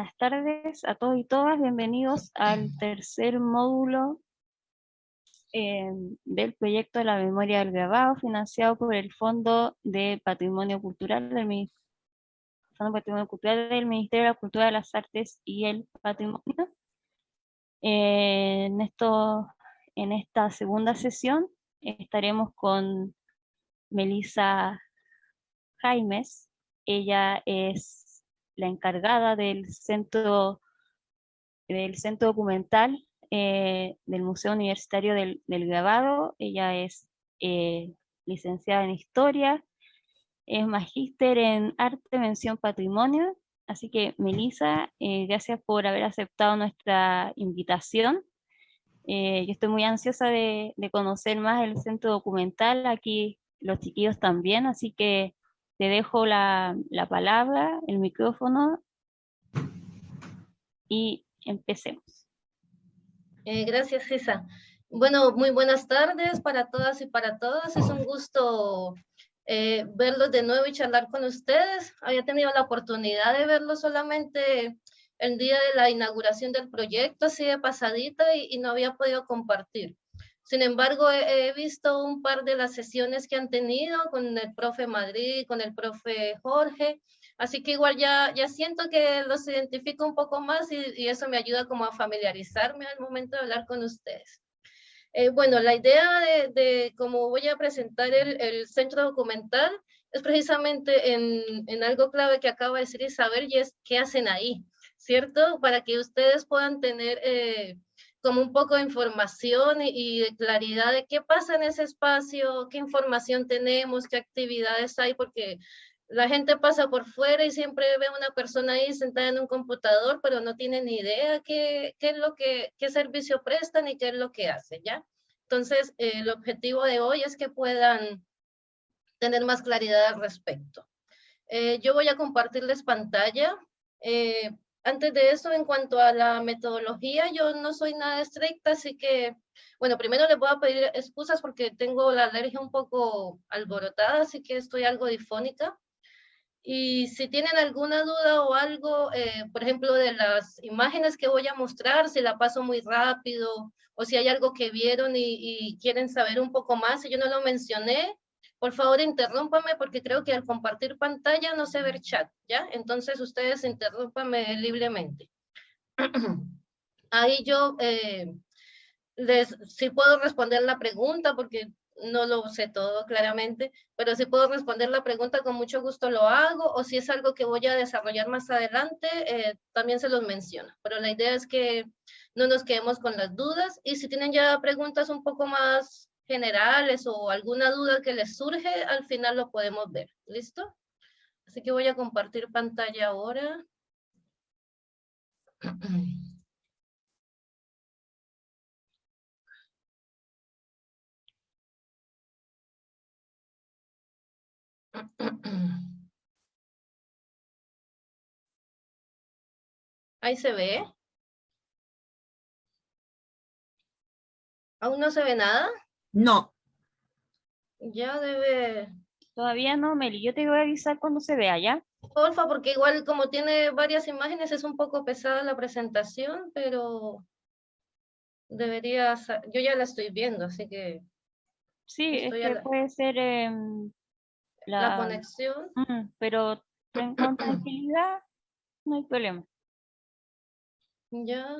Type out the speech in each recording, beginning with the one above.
buenas tardes a todos y todas. Bienvenidos al tercer módulo del proyecto de la memoria del grabado, financiado por el Fondo de Patrimonio Cultural del Ministerio de la Cultura, de las Artes y el Patrimonio. En esta segunda sesión estaremos con Melissa Jaimes. Ella es la encargada del centro documental del Museo Universitario del Grabado. Ella es licenciada en Historia, es magíster en Arte, Mención Patrimonio. Así que, Melissa, gracias por haber aceptado nuestra invitación. Yo estoy muy ansiosa de conocer más el centro documental, aquí los chiquillos también, así que te dejo la palabra, el micrófono, y empecemos. Gracias, César. Bueno, muy buenas tardes para todas y para todos. Es un gusto verlos de nuevo y charlar con ustedes. Había tenido la oportunidad de verlos solamente el día de la inauguración del proyecto, así de pasadita, y no había podido compartir. Sin embargo, he visto un par de las sesiones que han tenido con el profe Madrid, con el profe Jorge, así que igual ya siento que los identifico un poco más y eso me ayuda como a familiarizarme al momento de hablar con ustedes. Bueno, la idea de cómo voy a presentar el centro documental es precisamente en algo clave que acaba de decir Isabel, y es qué hacen ahí, ¿cierto? Para que ustedes puedan tener como un poco de información y de claridad de qué pasa en ese espacio, qué información tenemos, qué actividades hay, porque la gente pasa por fuera y siempre ve a una persona ahí sentada en un computador, pero no tiene ni idea qué servicio prestan y qué es lo que hace, ¿ya? Entonces, el objetivo de hoy es que puedan tener más claridad al respecto. Yo voy a compartirles pantalla. Antes de eso, en cuanto a la metodología, yo no soy nada estricta, así que, bueno, primero les voy a pedir excusas porque tengo la alergia un poco alborotada, así que estoy algo difónica. Y si tienen alguna duda o algo, por ejemplo, de las imágenes que voy a mostrar, si la paso muy rápido o si hay algo que vieron y quieren saber un poco más, si yo no lo mencioné, por favor interrúmpame porque creo que al compartir pantalla no se ve el chat, ¿ya? Entonces ustedes interrúmpame libremente. Ahí yo sí puedo responder la pregunta porque no lo sé todo claramente, pero si puedo responder la pregunta con mucho gusto lo hago, o si es algo que voy a desarrollar más adelante, también se los menciono. Pero la idea es que no nos quedemos con las dudas, y si tienen ya preguntas un poco más generales o alguna duda que les surge, al final lo podemos ver. ¿Listo? Así que voy a compartir pantalla ahora. Ahí se ve. ¿Aún no se ve nada? No. Ya debe... Todavía no, Meli, yo te voy a avisar cuando se vea, ¿ya? Porfa, porque igual como tiene varias imágenes es un poco pesada la presentación, pero yo ya la estoy viendo, así que Sí, es estoy a que puede ser la conexión. pero con tranquilidad no hay problema. Ya.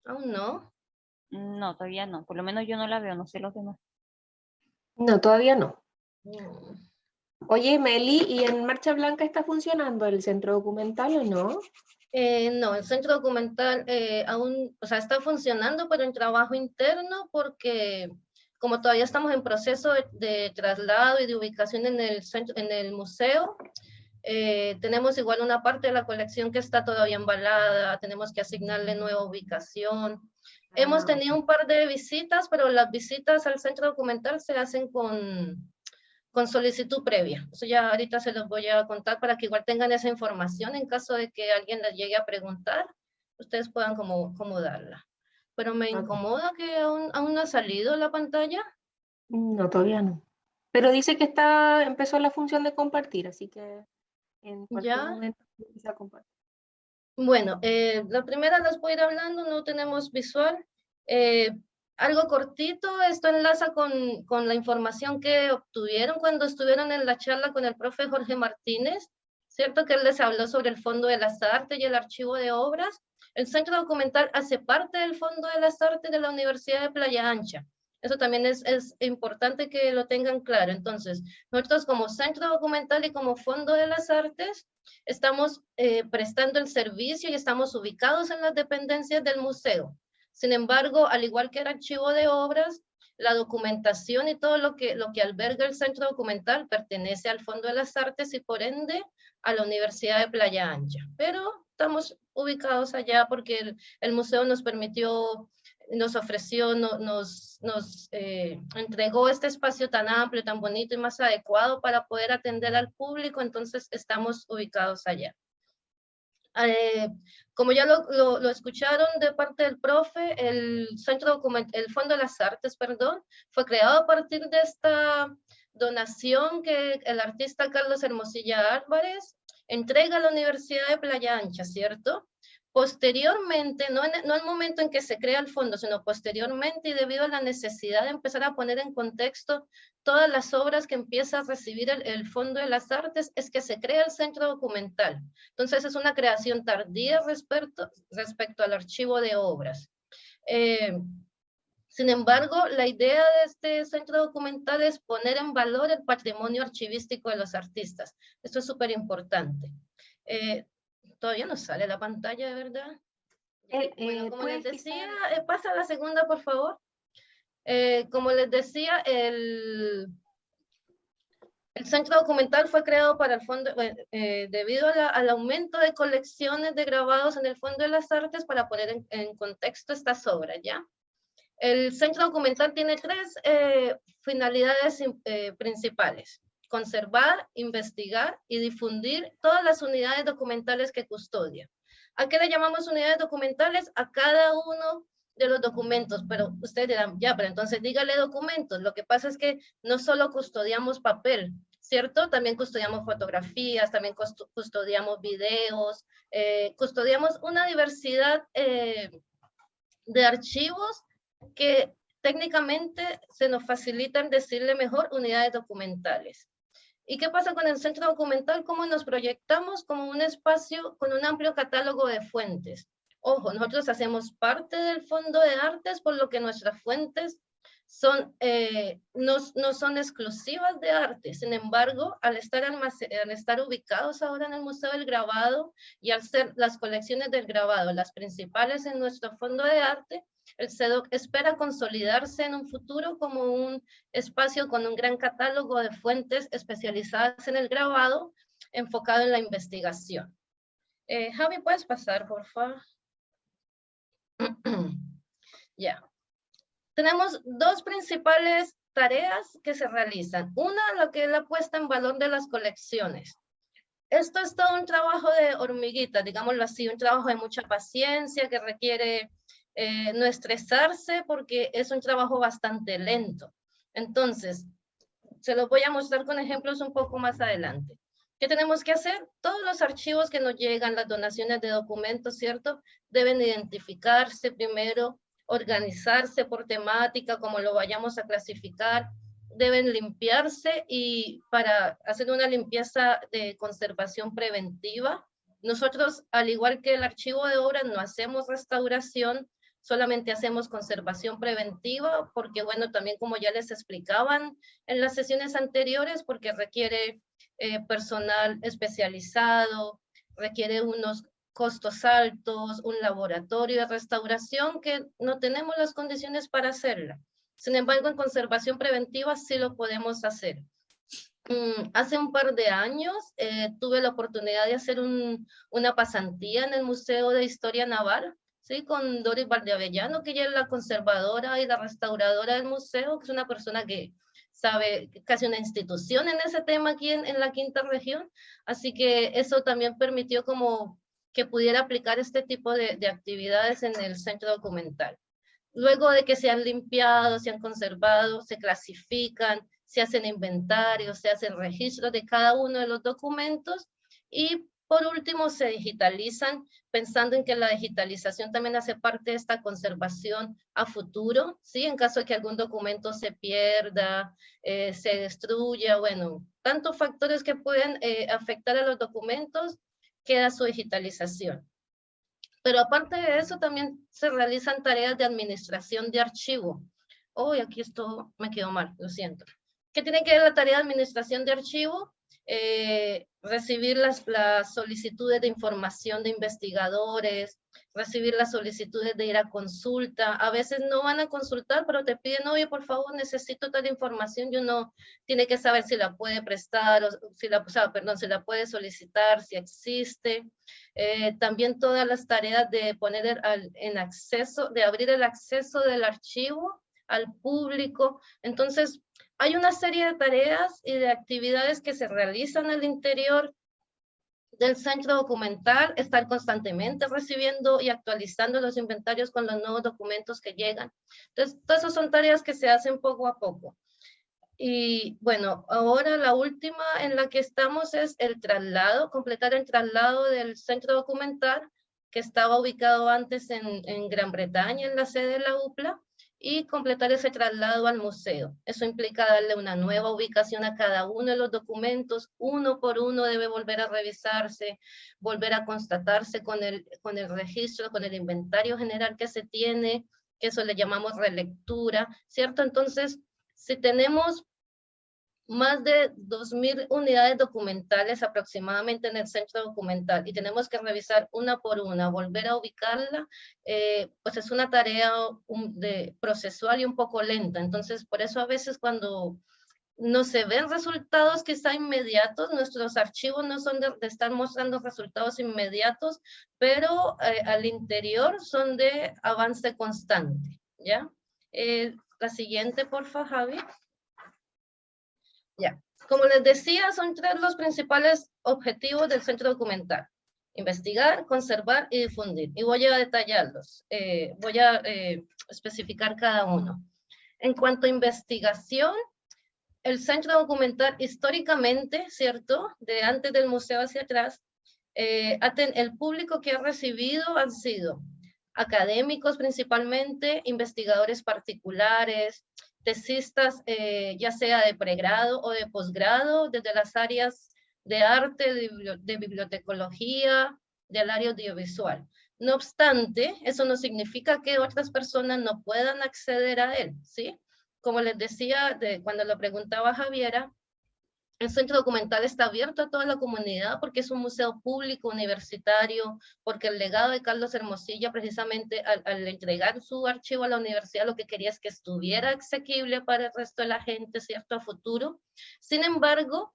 Aún no. No, todavía no, por lo menos yo no la veo, no sé los demás. No, todavía no. Mm. Oye, Meli, ¿y en Marcha Blanca está funcionando el centro documental o no? No, el centro documental aún, o sea, está funcionando, pero en trabajo interno, porque como todavía estamos en proceso de traslado y de ubicación en el centro, en el museo, tenemos igual una parte de la colección que está todavía embalada, tenemos que asignarle nueva ubicación. Hemos tenido un par de visitas, pero las visitas al centro documental se hacen con solicitud previa. Eso ya ahorita se los voy a contar para que igual tengan esa información en caso de que alguien les llegue a preguntar, ustedes puedan como darla. Pero me incomoda que aún no ha salido la pantalla. No, todavía no. Pero dice que empezó la función de compartir, así que en cualquier Ya. momento se compartir. Bueno, la primera las voy a ir hablando, no tenemos visual. Algo cortito, esto enlaza con la información que obtuvieron cuando estuvieron en la charla con el profe Jorge Martínez, ¿cierto? Que él les habló sobre el Fondo de las Artes y el Archivo de Obras. El Centro Documental hace parte del Fondo de las Artes de la Universidad de Playa Ancha. Eso también es importante que lo tengan claro. Entonces, nosotros como Centro Documental y como Fondo de las Artes, estamos prestando el servicio y estamos ubicados en las dependencias del museo. Sin embargo, al igual que el archivo de obras, la documentación y todo lo que alberga el centro documental pertenece al Fondo de las Artes y por ende a la Universidad de Playa Ancha. Pero estamos ubicados allá porque el museo nos permitió, nos ofreció, nos entregó este espacio tan amplio, tan bonito y más adecuado para poder atender al público, entonces estamos ubicados allá. Como ya lo escucharon de parte del profe, el Fondo de las Artes, perdón, fue creado a partir de esta donación que el artista Carlos Hermosilla Álvarez entrega a la Universidad de Playa Ancha, ¿cierto? Posteriormente, no el momento en que se crea el fondo, sino posteriormente y debido a la necesidad de empezar a poner en contexto todas las obras que empieza a recibir el Fondo de las Artes, es que se crea el Centro Documental. Entonces es una creación tardía respecto al archivo de obras. Sin embargo, la idea de este centro documental es poner en valor el patrimonio archivístico de los artistas. Esto es súper importante. Todavía no sale la pantalla, de verdad. Bueno, como les decía, pasa a la segunda, por favor. Como les decía, el centro documental fue creado para el fondo, debido al aumento de colecciones de grabados en el Fondo de las Artes para poner en contexto estas obras, ¿ya? El centro documental tiene tres finalidades principales: conservar, investigar y difundir todas las unidades documentales que custodia. ¿A qué le llamamos unidades documentales? A cada uno de los documentos, pero ustedes dirán, ya, pero entonces dígale documentos. Lo que pasa es que no solo custodiamos papel, ¿cierto? También custodiamos fotografías, también custodiamos videos, custodiamos una diversidad de archivos que técnicamente se nos facilitan decirle mejor unidades documentales. ¿Y qué pasa con el centro documental? ¿Cómo nos proyectamos? Como un espacio con un amplio catálogo de fuentes. Ojo, nosotros hacemos parte del Fondo de Artes, por lo que nuestras fuentes son, no son exclusivas de arte. Sin embargo, al estar ubicados ahora en el Museo del Grabado y al ser las colecciones del grabado las principales en nuestro Fondo de Arte, el CEDOC espera consolidarse en un futuro como un espacio con un gran catálogo de fuentes especializadas en el grabado, enfocado en la investigación. Javi, ¿puedes pasar, por favor? Ya. Tenemos dos principales tareas que se realizan. Una, lo que es la puesta en valor de las colecciones. Esto es todo un trabajo de hormiguita, digámoslo así, un trabajo de mucha paciencia que requiere no estresarse porque es un trabajo bastante lento. Entonces, se los voy a mostrar con ejemplos un poco más adelante. ¿Qué tenemos que hacer? Todos los archivos que nos llegan, las donaciones de documentos, ¿cierto? Deben identificarse primero, organizarse por temática, como lo vayamos a clasificar, deben limpiarse y para hacer una limpieza de conservación preventiva. Nosotros, al igual que el archivo de obras, no hacemos restauración, solamente hacemos conservación preventiva, porque bueno, también como ya les explicaban en las sesiones anteriores, porque requiere personal especializado, requiere unos costos altos, un laboratorio de restauración que no tenemos las condiciones para hacerla. Sin embargo, en conservación preventiva sí lo podemos hacer. Hace un par de años tuve la oportunidad de hacer una pasantía en el Museo de Historia Naval, ¿sí? Con Doris Valdeavellano, que ella es la conservadora y la restauradora del museo, que es una persona que sabe, casi una institución en ese tema aquí en la quinta región. Así que eso también permitió como que pudiera aplicar este tipo de actividades en el centro documental. Luego de que se han limpiado, se han conservado, se clasifican, se hacen inventarios, se hacen registros de cada uno de los documentos Y por último, se digitalizan, pensando en que la digitalización también hace parte de esta conservación a futuro, ¿sí? En caso de que algún documento se pierda, se destruya, bueno, tantos factores que pueden afectar a los documentos, queda su digitalización. Pero aparte de eso, también se realizan tareas de administración de archivo. Uy, aquí esto me quedó mal, lo siento. ¿Qué tiene que ver la tarea de administración de archivo? Recibir las solicitudes de información de investigadores, recibir las solicitudes de ir a consulta. A veces no van a consultar, pero te piden, oye, por favor, necesito tal información, y uno tiene que saber si la puede prestar, o si la, si la puede solicitar, si existe. También todas las tareas de poner en acceso, de abrir el acceso del archivo al público. Entonces, hay una serie de tareas y de actividades que se realizan al interior del centro documental, estar constantemente recibiendo y actualizando los inventarios con los nuevos documentos que llegan. Entonces, todas esas son tareas que se hacen poco a poco. Y bueno, ahora la última en la que estamos es el traslado, completar el traslado del centro documental, que estaba ubicado antes en Gran Bretaña, en la sede de la UPLA, y completar ese traslado al museo. Eso implica darle una nueva ubicación a cada uno de los documentos, uno por uno debe volver a revisarse, volver a constatarse con el registro, con el inventario general que se tiene, que eso le llamamos relectura, ¿cierto? Entonces, si tenemos más de 2.000 unidades documentales aproximadamente en el centro documental y tenemos que revisar una por una, volver a ubicarla, pues es una tarea procesual y un poco lenta. Entonces, por eso a veces cuando no se ven resultados quizá inmediatos, nuestros archivos no son de estar mostrando resultados inmediatos, pero al interior son de avance constante, ¿ya? La siguiente, porfa, Javi. Ya, como les decía, son tres los principales objetivos del centro documental: investigar, conservar y difundir. Y voy a detallarlos, voy a especificar cada uno. En cuanto a investigación, el centro documental históricamente, ¿cierto?, de antes del museo hacia atrás, el público que ha recibido han sido académicos principalmente, investigadores particulares, tesistas, ya sea de pregrado o de posgrado, desde las áreas de arte, de bibliotecología, del área audiovisual. No obstante, eso no significa que otras personas no puedan acceder a él, ¿sí? Como les decía, cuando lo preguntaba Javiera, el centro documental está abierto a toda la comunidad porque es un museo público universitario, porque el legado de Carlos Hermosilla, precisamente al entregar su archivo a la universidad, lo que quería es que estuviera asequible para el resto de la gente, ¿cierto?, a futuro. Sin embargo,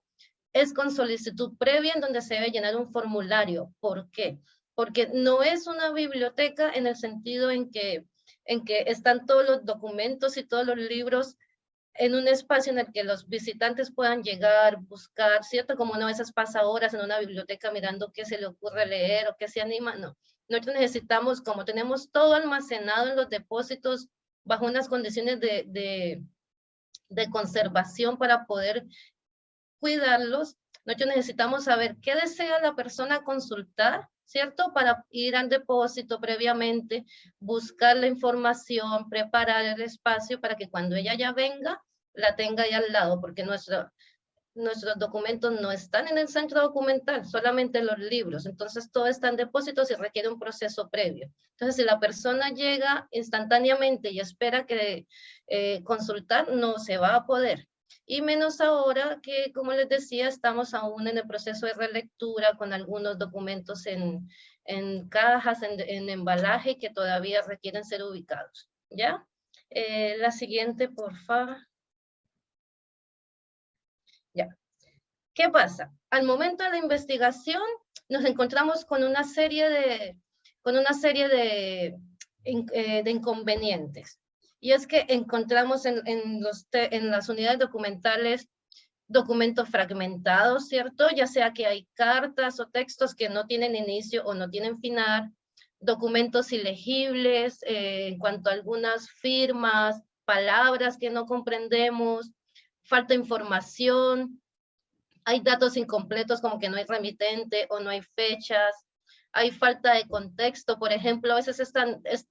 es con solicitud previa en donde se debe llenar un formulario. ¿Por qué? Porque no es una biblioteca en el sentido en que están todos los documentos y todos los libros en un espacio en el que los visitantes puedan llegar, buscar, ¿cierto? Como uno a veces pasa horas en una biblioteca mirando qué se le ocurre leer o qué se anima, no. Nosotros necesitamos, como tenemos todo almacenado en los depósitos bajo unas condiciones de conservación para poder cuidarlos, nosotros necesitamos saber qué desea la persona consultar, ¿cierto? Para ir al depósito previamente, buscar la información, preparar el espacio para que cuando ella ya venga, la tenga ahí al lado, porque nuestros documentos no están en el centro documental, solamente los libros. Entonces todo está en depósitos y requiere un proceso previo. Entonces si la persona llega instantáneamente y espera que consultar, no se va a poder. Y menos ahora que, como les decía, estamos aún en el proceso de relectura con algunos documentos en cajas, en embalaje, que todavía requieren ser ubicados, ¿ya? La siguiente, por favor. Ya. ¿Qué pasa? Al momento de la investigación nos encontramos con una serie de inconvenientes. Y es que encontramos en las unidades documentales documentos fragmentados, ¿cierto? Ya sea que hay cartas o textos que no tienen inicio o no tienen final, documentos ilegibles en cuanto a algunas firmas, palabras que no comprendemos, falta información. hay datos incompletos como que no hay remitente o no hay fechas, hay falta de contexto, por ejemplo, a veces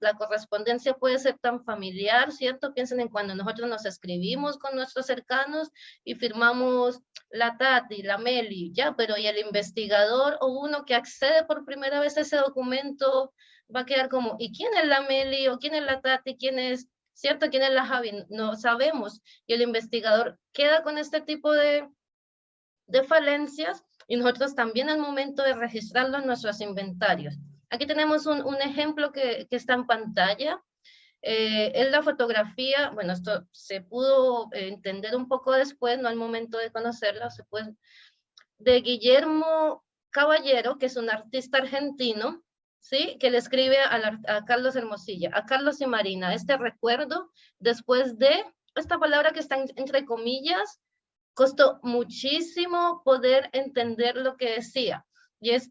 la correspondencia puede ser tan familiar, ¿cierto? Piensen en cuando nosotros nos escribimos con nuestros cercanos y firmamos la Tati, la Meli, ya, pero y el investigador o uno que accede por primera vez a ese documento va a quedar como, ¿y quién es la Meli o quién es la Tati? ¿Quién es, cierto? ¿Quién es la Javi? No sabemos. Y el investigador queda con este tipo de falencias y nosotros también al momento de registrarlo en nuestros inventarios. Aquí tenemos un ejemplo que está en pantalla. Es la fotografía, bueno, esto se pudo entender un poco después, no al momento de conocerla, se puede, de Guillermo Caballero, que es un artista argentino, ¿sí? Que le escribe a Carlos Hermosilla, a Carlos y Marina, este recuerdo después de esta palabra que está entre comillas. Costó muchísimo poder entender lo que decía, y es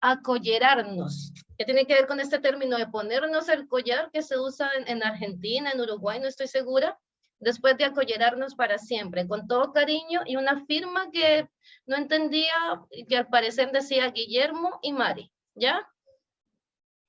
acollerarnos, que tiene que ver con este término de ponernos el collar que se usa en Argentina, en Uruguay, no estoy segura, después de acollerarnos para siempre, con todo cariño, y una firma que no entendía, que al parecer decía Guillermo y Mari, ¿ya?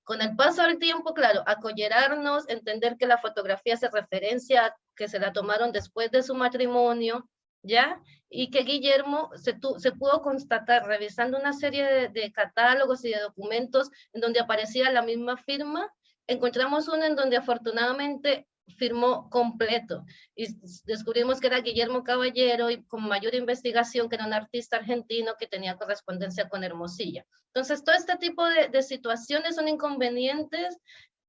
Con el paso del tiempo, claro, acollerarnos, entender que la fotografía hace referencia a que se la tomaron después de su matrimonio, ¿ya? Y que Guillermo se pudo constatar, revisando una serie de catálogos y de documentos en donde aparecía la misma firma, encontramos uno en donde afortunadamente firmó completo y descubrimos que era Guillermo Caballero y con mayor investigación que era un artista argentino que tenía correspondencia con Hermosilla. Entonces, todo este tipo de situaciones son inconvenientes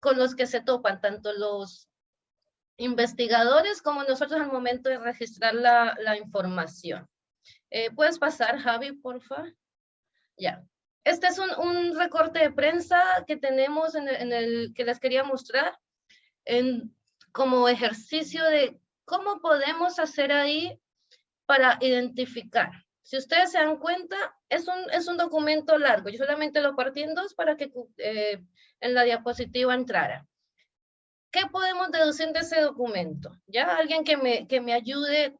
con los que se topan tanto los investigadores como nosotros al momento de registrar la información. ¿Puedes pasar, Javi, por favor? Ya. Este es un recorte de prensa que tenemos en el que les quería mostrar como ejercicio de cómo podemos hacer ahí para identificar. Si ustedes se dan cuenta, es un documento largo. Yo solamente lo partí en dos para que en la diapositiva entrara. ¿Qué podemos deducir de ese documento? ¿Ya? Alguien que me ayude,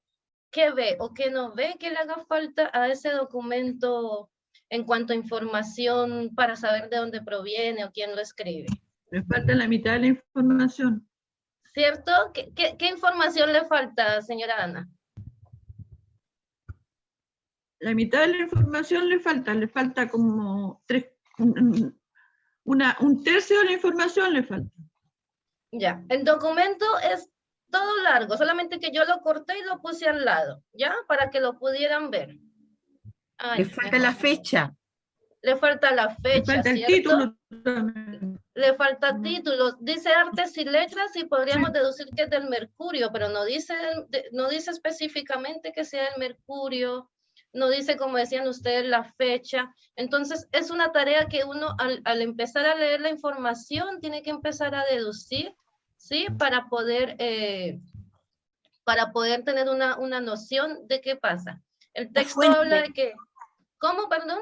¿qué ve o qué no ve que le haga falta a ese documento en cuanto a información para saber de dónde proviene o quién lo escribe? Le falta la mitad de la información. ¿Cierto? ¿Qué información le falta, señora Ana? La mitad de la información le falta como un tercio de la información le falta. Ya, el documento es todo largo, solamente que yo lo corté y lo puse al lado, ¿ya? Para que lo pudieran ver. Le falta la fecha. Le falta la fecha, Le falta el ¿cierto? título también. Le falta título. Dice artes y letras y podríamos deducir que es del Mercurio, pero no dice específicamente que sea el Mercurio, no dice, como decían ustedes, la fecha. Entonces, es una tarea que uno al empezar a leer la información tiene que empezar a deducir, ¿sí? Para poder tener una noción de qué pasa. El texto habla de que... ¿Cómo, perdón?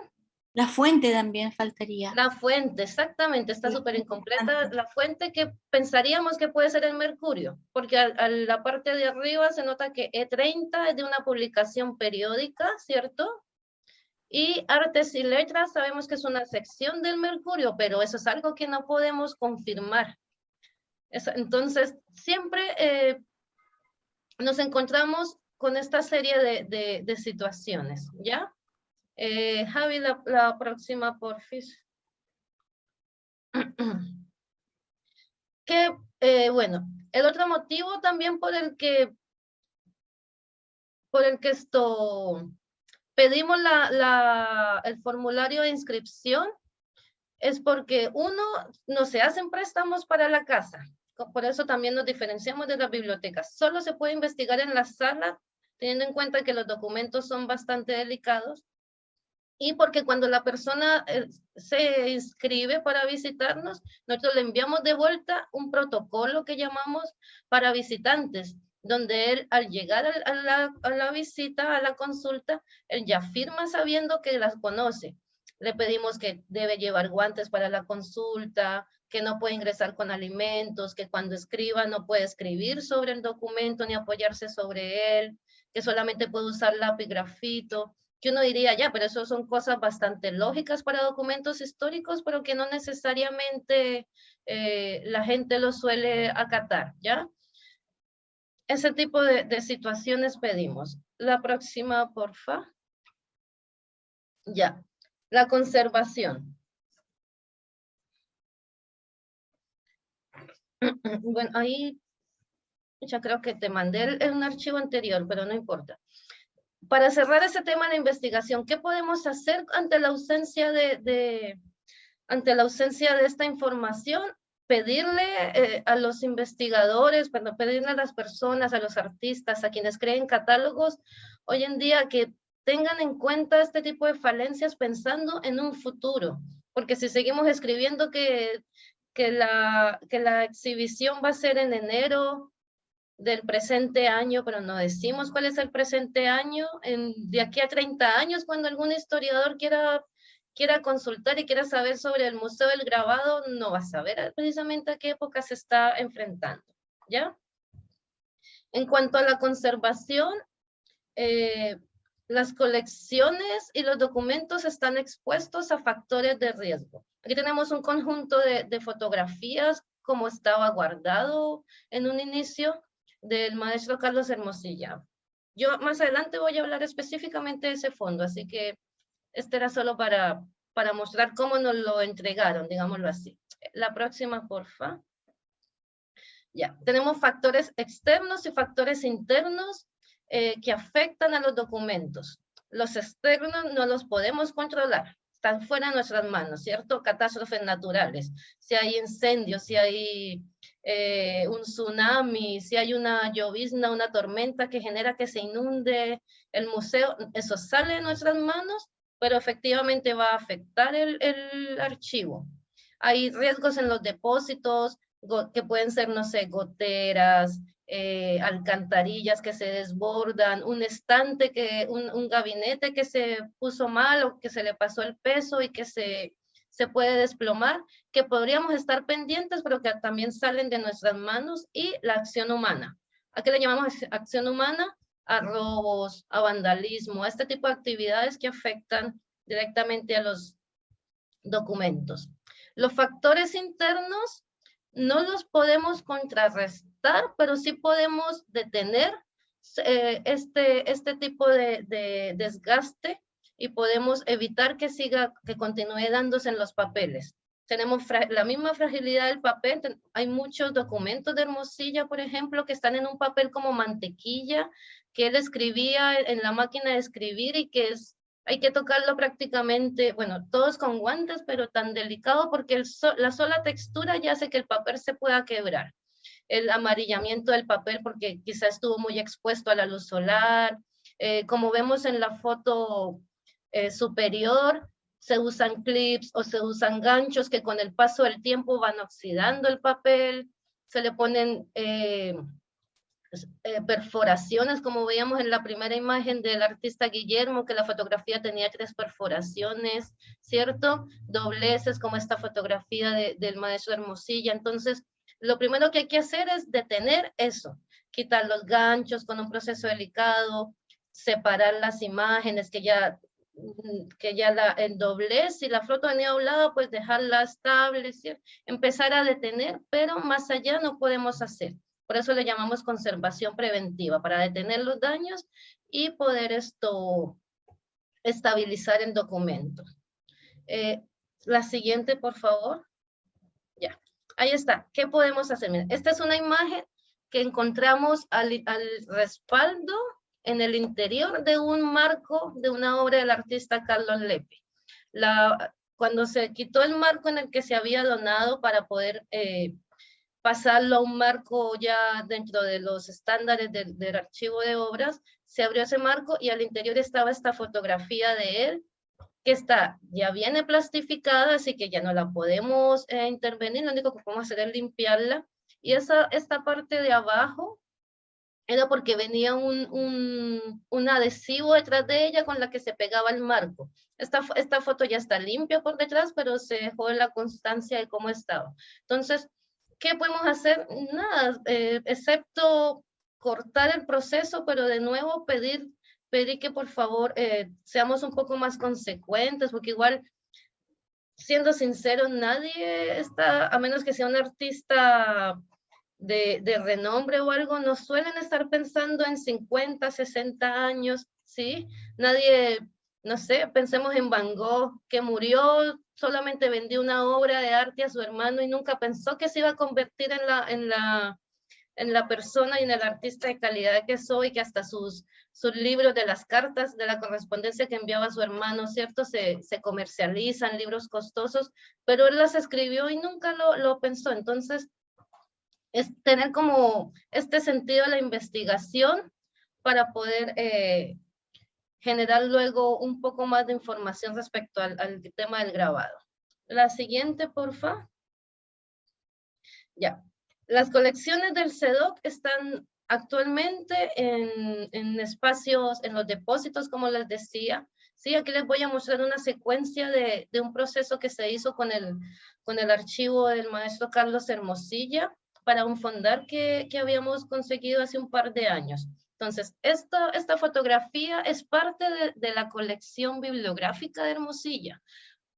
La fuente también faltaría. La fuente, exactamente, está súper incompleta. La fuente que pensaríamos que puede ser el Mercurio, porque a la parte de arriba se nota que E30 es de una publicación periódica, ¿cierto? Y Artes y Letras sabemos que es una sección del Mercurio, pero eso es algo que no podemos confirmar. Entonces, siempre nos encontramos con esta serie de situaciones, ¿ya? Javi, la próxima, porfis. Bueno, el otro motivo también por el que pedimos el formulario de inscripción es porque uno, no se hacen préstamos para la casa. Por eso también nos diferenciamos de las bibliotecas. Solo se puede investigar en la sala, teniendo en cuenta que los documentos son bastante delicados. Y porque cuando la persona se inscribe para visitarnos, nosotros le enviamos de vuelta un protocolo que llamamos para visitantes, donde él al llegar a la visita, a la consulta, él ya firma sabiendo que las conoce. Le pedimos que debe llevar guantes para la consulta, que no puede ingresar con alimentos, que cuando escriba no puede escribir sobre el documento ni apoyarse sobre él, que solamente puede usar lápiz grafito, que uno diría, ya, pero eso son cosas bastante lógicas para documentos históricos, pero que no necesariamente la gente lo suele acatar, ¿ya? Ese tipo de situaciones pedimos. La próxima, porfa. Ya, la conservación. Bueno, ahí ya creo que te mandé un archivo anterior, pero no importa. Para cerrar ese tema de investigación, ¿qué podemos hacer ante la ausencia ante la ausencia de esta información? Pedirle a los investigadores, pedirle a las personas, a los artistas, a quienes creen catálogos, hoy en día que tengan en cuenta este tipo de falencias pensando en un futuro, porque si seguimos escribiendo que la exhibición va a ser en enero del presente año, pero no decimos cuál es el presente año, de aquí a 30 años, cuando algún historiador quiera consultar y quiera saber sobre el Museo del Grabado, no va a saber precisamente a qué época se está enfrentando, ¿ya? En cuanto a la conservación, las colecciones y los documentos están expuestos a factores de riesgo. Aquí tenemos un conjunto de fotografías como estaba guardado en un inicio del maestro Carlos Hermosilla. Yo más adelante voy a hablar específicamente de ese fondo, así que este era solo para mostrar cómo nos lo entregaron, digámoslo así. La próxima, porfa. Ya, tenemos factores externos y factores internos que afectan a los documentos. Los externos no los podemos controlar, están fuera de nuestras manos, ¿cierto? Catástrofes naturales, si hay incendios, si hay un tsunami, si hay una llovizna, una tormenta que genera que se inunde el museo, eso sale de nuestras manos, pero efectivamente va a afectar el archivo. Hay riesgos en los depósitos, que pueden ser, no sé, goteras, alcantarillas que se desbordan, un estante, un gabinete que se puso mal o que se le pasó el peso y que se puede desplomar, que podríamos estar pendientes, pero que también salen de nuestras manos, y la acción humana. ¿A qué le llamamos acción humana? A robos, a vandalismo, a este tipo de actividades que afectan directamente a los documentos. Los factores internos no los podemos contrarrestar, pero sí podemos detener este tipo de desgaste y podemos evitar que continúe dándose en los papeles. Tenemos la misma fragilidad del papel. Hay muchos documentos de Hermosilla, por ejemplo, que están en un papel como mantequilla, que él escribía en la máquina de escribir y que hay que tocarlo prácticamente, bueno, todos con guantes, pero tan delicado porque la sola textura ya hace que el papel se pueda quebrar. El amarillamiento del papel porque quizás estuvo muy expuesto a la luz solar. Como vemos en la foto superior, se usan clips o se usan ganchos que con el paso del tiempo van oxidando el papel. Se le ponen perforaciones, como veíamos en la primera imagen del artista Guillermo, que la fotografía tenía 3 perforaciones, ¿cierto? Dobleces, como esta fotografía del maestro Hermosilla. Entonces, lo primero que hay que hacer es detener eso, quitar los ganchos con un proceso delicado, separar las imágenes que ya en doblez, si la foto venía doblada, pues dejarla estable, ¿cierto? Empezar a detener, pero más allá no podemos hacer. Por eso le llamamos conservación preventiva, para detener los daños y poder estabilizar el documento. La siguiente, por favor. Ya, ahí está. ¿Qué podemos hacer? Miren, esta es una imagen que encontramos al respaldo en el interior de un marco de una obra del artista Carlos Lepe. Cuando se quitó el marco en el que se había donado para poder pasarlo a un marco ya dentro de los estándares del archivo de obras, se abrió ese marco y al interior estaba esta fotografía de él, que ya viene plastificada, así que ya no la podemos intervenir, lo único que podemos hacer es limpiarla. Y esta parte de abajo era porque venía un adhesivo detrás de ella con la que se pegaba el marco. Esta foto ya está limpia por detrás, pero se dejó la constancia de cómo estaba. Entonces, ¿qué podemos hacer? Nada, excepto cortar el proceso, pero de nuevo pedir que por favor seamos un poco más consecuentes, porque igual, siendo sincero, nadie está, a menos que sea un artista de renombre o algo, no suelen estar pensando en 50, 60 años, ¿sí? Nadie, no sé, pensemos en Van Gogh, que murió, solamente vendió una obra de arte a su hermano y nunca pensó que se iba a convertir en la persona y en el artista de calidad que soy, que hasta sus libros de las cartas, de la correspondencia que enviaba a su hermano, ¿cierto? Se comercializan, libros costosos, pero él las escribió y nunca lo pensó. Entonces, es tener como este sentido de la investigación para poder generar luego un poco más de información respecto al tema del grabado. La siguiente, porfa. Ya. Las colecciones del CEDOC están actualmente en espacios, en los depósitos, como les decía. Sí, aquí les voy a mostrar una secuencia de un proceso que se hizo con el archivo del maestro Carlos Hermosilla para un fondar que habíamos conseguido hace un par de años. Entonces, esta fotografía es parte de la colección bibliográfica de Hermosilla.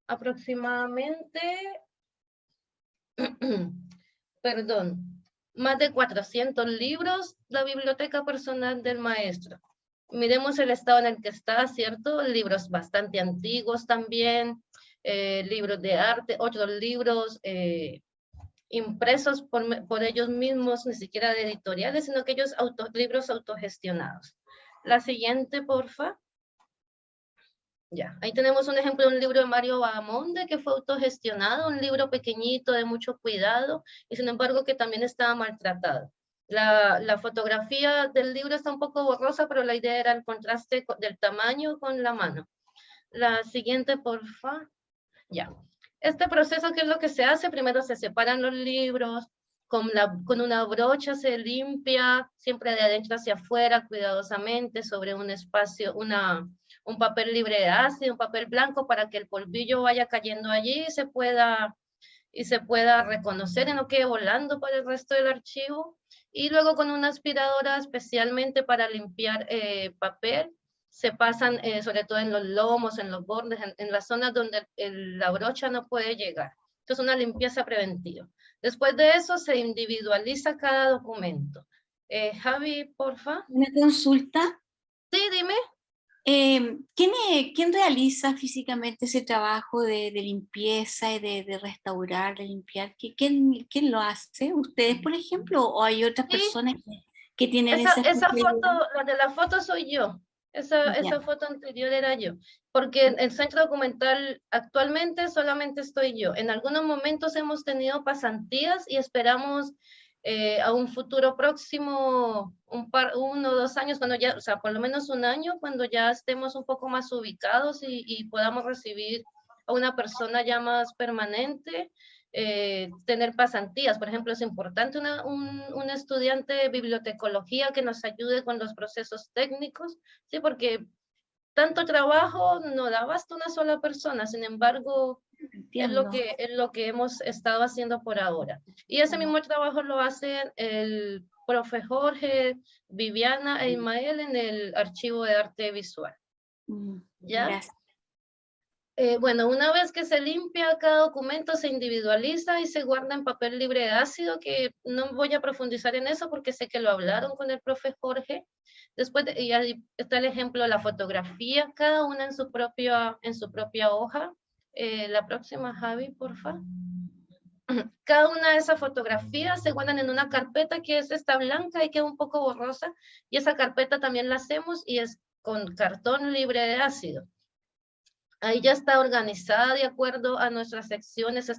Aproximadamente, perdón, más de 400 libros, la biblioteca personal del maestro. Miremos el estado en el que está, ¿cierto? Libros bastante antiguos también, libros de arte, otros libros impresos por ellos mismos, ni siquiera de editoriales, sino que ellos libros autogestionados. La siguiente, porfa. Ya, ahí tenemos un ejemplo de un libro de Mario Bahamonde que fue autogestionado, un libro pequeñito de mucho cuidado y sin embargo que también estaba maltratado. La fotografía del libro está un poco borrosa, pero la idea era el contraste del tamaño con la mano. La siguiente, porfa. Ya. Este proceso, ¿qué es lo que se hace? Primero se separan los libros, con una brocha se limpia, siempre de adentro hacia afuera, cuidadosamente, sobre un espacio, un papel libre de ácido, un papel blanco, para que el polvillo vaya cayendo allí y se pueda reconocer y no quede volando para el resto del archivo. Y luego con una aspiradora especialmente para limpiar papel, se pasan sobre todo en los lomos, en los bordes, en las zonas donde la brocha no puede llegar. Entonces, una limpieza preventiva. Después de eso, se individualiza cada documento. Javi, porfa. Una consulta. Sí, dime. ¿Quién realiza físicamente ese trabajo de limpieza y de restaurar, de limpiar? ¿Quién lo hace? ¿Ustedes, por ejemplo? ¿O hay otras personas que tienen esa foto, la de la foto soy yo. Esa foto anterior era yo, porque en el centro documental actualmente solamente estoy yo. En algunos momentos hemos tenido pasantías y esperamos a un futuro próximo, 1 o 2 años, cuando ya, o sea, por lo menos 1 año, cuando ya estemos un poco más ubicados y podamos recibir a una persona ya más permanente, tener pasantías. Por ejemplo, es importante un estudiante de bibliotecología que nos ayude con los procesos técnicos, ¿sí? Porque tanto trabajo no da basta una sola persona, sin embargo, es lo que hemos estado haciendo por ahora. Y ese mismo trabajo lo hacen el profe Jorge, Viviana e Ismael en el archivo de arte visual. ¿Ya? Gracias. Bueno, una vez que se limpia cada documento, se individualiza y se guarda en papel libre de ácido, que no voy a profundizar en eso porque sé que lo hablaron con el profe Jorge. Después, y ahí está el ejemplo de la fotografía, cada una en su propia hoja. La próxima, Javi, por favor. Cada una de esas fotografías se guardan en una carpeta que es esta blanca y queda un poco borrosa, y esa carpeta también la hacemos y es con cartón libre de ácido. Ahí ya está organizada de acuerdo a nuestras secciones.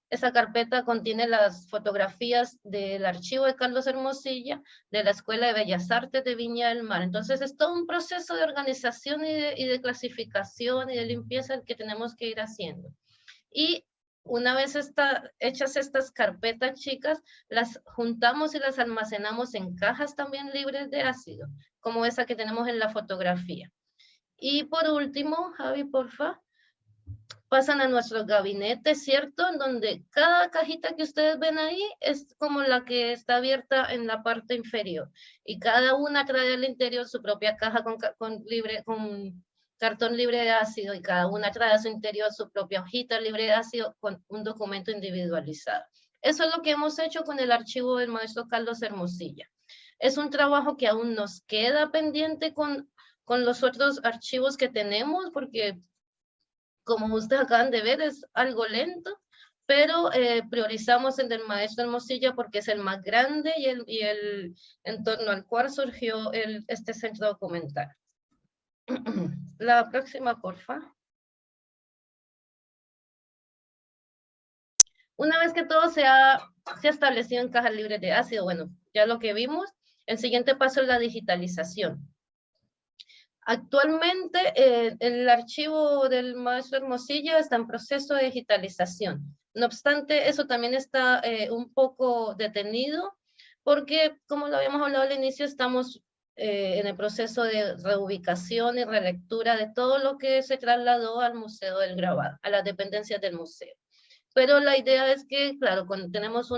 Esa carpeta contiene las fotografías del archivo de Carlos Hermosilla, de la Escuela de Bellas Artes de Viña del Mar. Entonces es todo un proceso de organización y de clasificación y de limpieza el que tenemos que ir haciendo. Y una vez hechas estas carpetas chicas, las juntamos y las almacenamos en cajas también libres de ácido, como esa que tenemos en la fotografía. Y por último, Javi, porfa, pasan a nuestro gabinete, ¿cierto? En donde cada cajita que ustedes ven ahí es como la que está abierta en la parte inferior. Y cada una trae al interior su propia caja con cartón libre de ácido, y cada una trae a su interior su propia hojita libre de ácido con un documento individualizado. Eso es lo que hemos hecho con el archivo del maestro Carlos Hermosilla. Es un trabajo que aún nos queda pendiente con los otros archivos que tenemos, porque como ustedes acaban de ver es algo lento, pero priorizamos el del maestro Hermosilla porque es el más grande y el en torno al cual surgió este centro documental. La próxima, porfa. Una vez que todo se ha establecido en cajas libres de ácido, bueno, ya lo que vimos, el siguiente paso es la digitalización. Actualmente el archivo del maestro Hermosilla está en proceso de digitalización. No obstante, eso también está un poco detenido porque, como lo habíamos hablado al inicio, estamos en el proceso de reubicación y relectura de todo lo que se trasladó al Museo del Grabado, a las dependencias del museo. Pero la idea es que, claro, contamos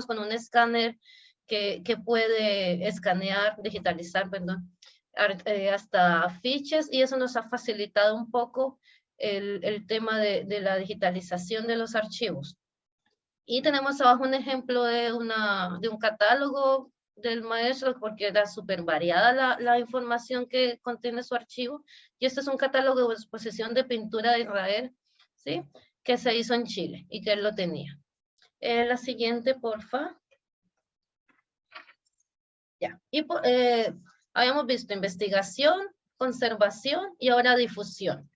con un escáner que puede escanear, digitalizar, perdón, hasta afiches, y eso nos ha facilitado un poco el tema de la digitalización de los archivos. Y tenemos abajo un ejemplo de un catálogo del maestro, porque era súper variada la información que contiene su archivo, y este es un catálogo de exposición de pintura de Israel, ¿sí?, que se hizo en Chile y que él lo tenía. La siguiente, porfa. Ya. Y habíamos visto investigación, conservación y ahora difusión.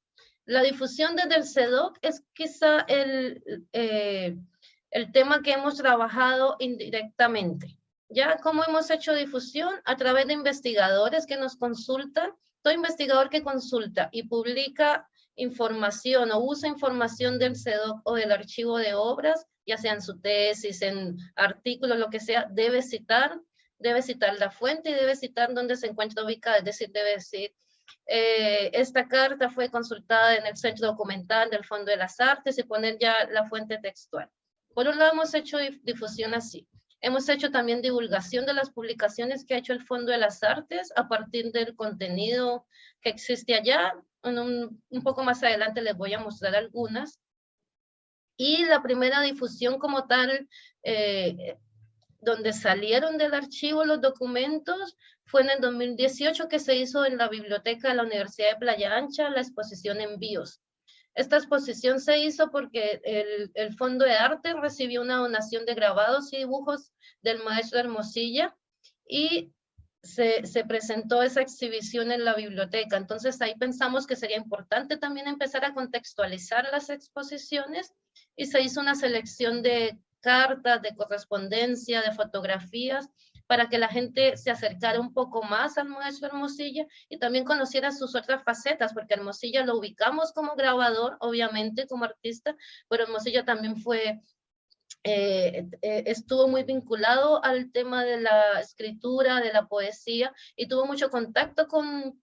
La difusión desde el CEDOC es quizá el tema que hemos trabajado indirectamente. ¿Ya? ¿Cómo hemos hecho difusión? A través de investigadores que nos consultan. Todo investigador que consulta y publica información o usa información del CEDOC o del archivo de obras, ya sea en su tesis, en artículos, lo que sea, debe citar la fuente y debe citar dónde se encuentra ubicada, es decir, debe decir, esta carta fue consultada en el Centro Documental del Fondo de las Artes, y poner ya la fuente textual. Por un lado hemos hecho difusión así. Hemos hecho también divulgación de las publicaciones que ha hecho el Fondo de las Artes a partir del contenido que existe allá. Un poco más adelante les voy a mostrar algunas. Y la primera difusión como tal, donde salieron del archivo los documentos, fue en el 2018, que se hizo en la biblioteca de la Universidad de Playa Ancha, la exposición Envíos. Esta exposición se hizo porque el Fondo de Arte recibió una donación de grabados y dibujos del maestro Hermosilla, y se presentó esa exhibición en la biblioteca. Entonces ahí pensamos que sería importante también empezar a contextualizar las exposiciones, y se hizo una selección de cartas, de correspondencia, de fotografías, para que la gente se acercara un poco más al maestro Hermosilla y también conociera sus otras facetas, porque Hermosilla lo ubicamos como grabador, obviamente como artista, pero Hermosilla también estuvo muy vinculado al tema de la escritura, de la poesía, y tuvo mucho contacto con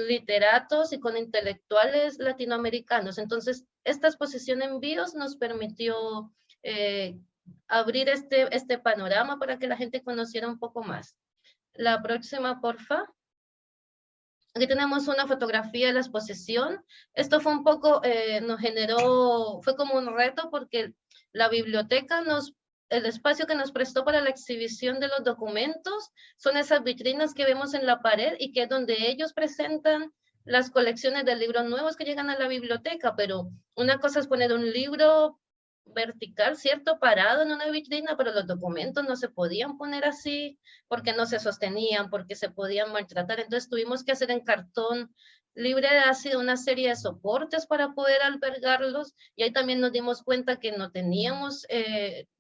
literatos y con intelectuales latinoamericanos. Entonces, esta exposición Envíos nos permitió abrir este panorama para que la gente conociera un poco más. La próxima, porfa. Aquí tenemos una fotografía de la exposición. Esto fue un poco, fue como un reto, porque la biblioteca el espacio que nos prestó para la exhibición de los documentos son esas vitrinas que vemos en la pared, y que es donde ellos presentan las colecciones de libros nuevos que llegan a la biblioteca. Pero una cosa es poner un libro vertical, ¿cierto?, parado en una vitrina, pero los documentos no se podían poner así porque no se sostenían, porque se podían maltratar. Entonces tuvimos que hacer en cartón libre de ácido una serie de soportes para poder albergarlos, y ahí también nos dimos cuenta que no teníamos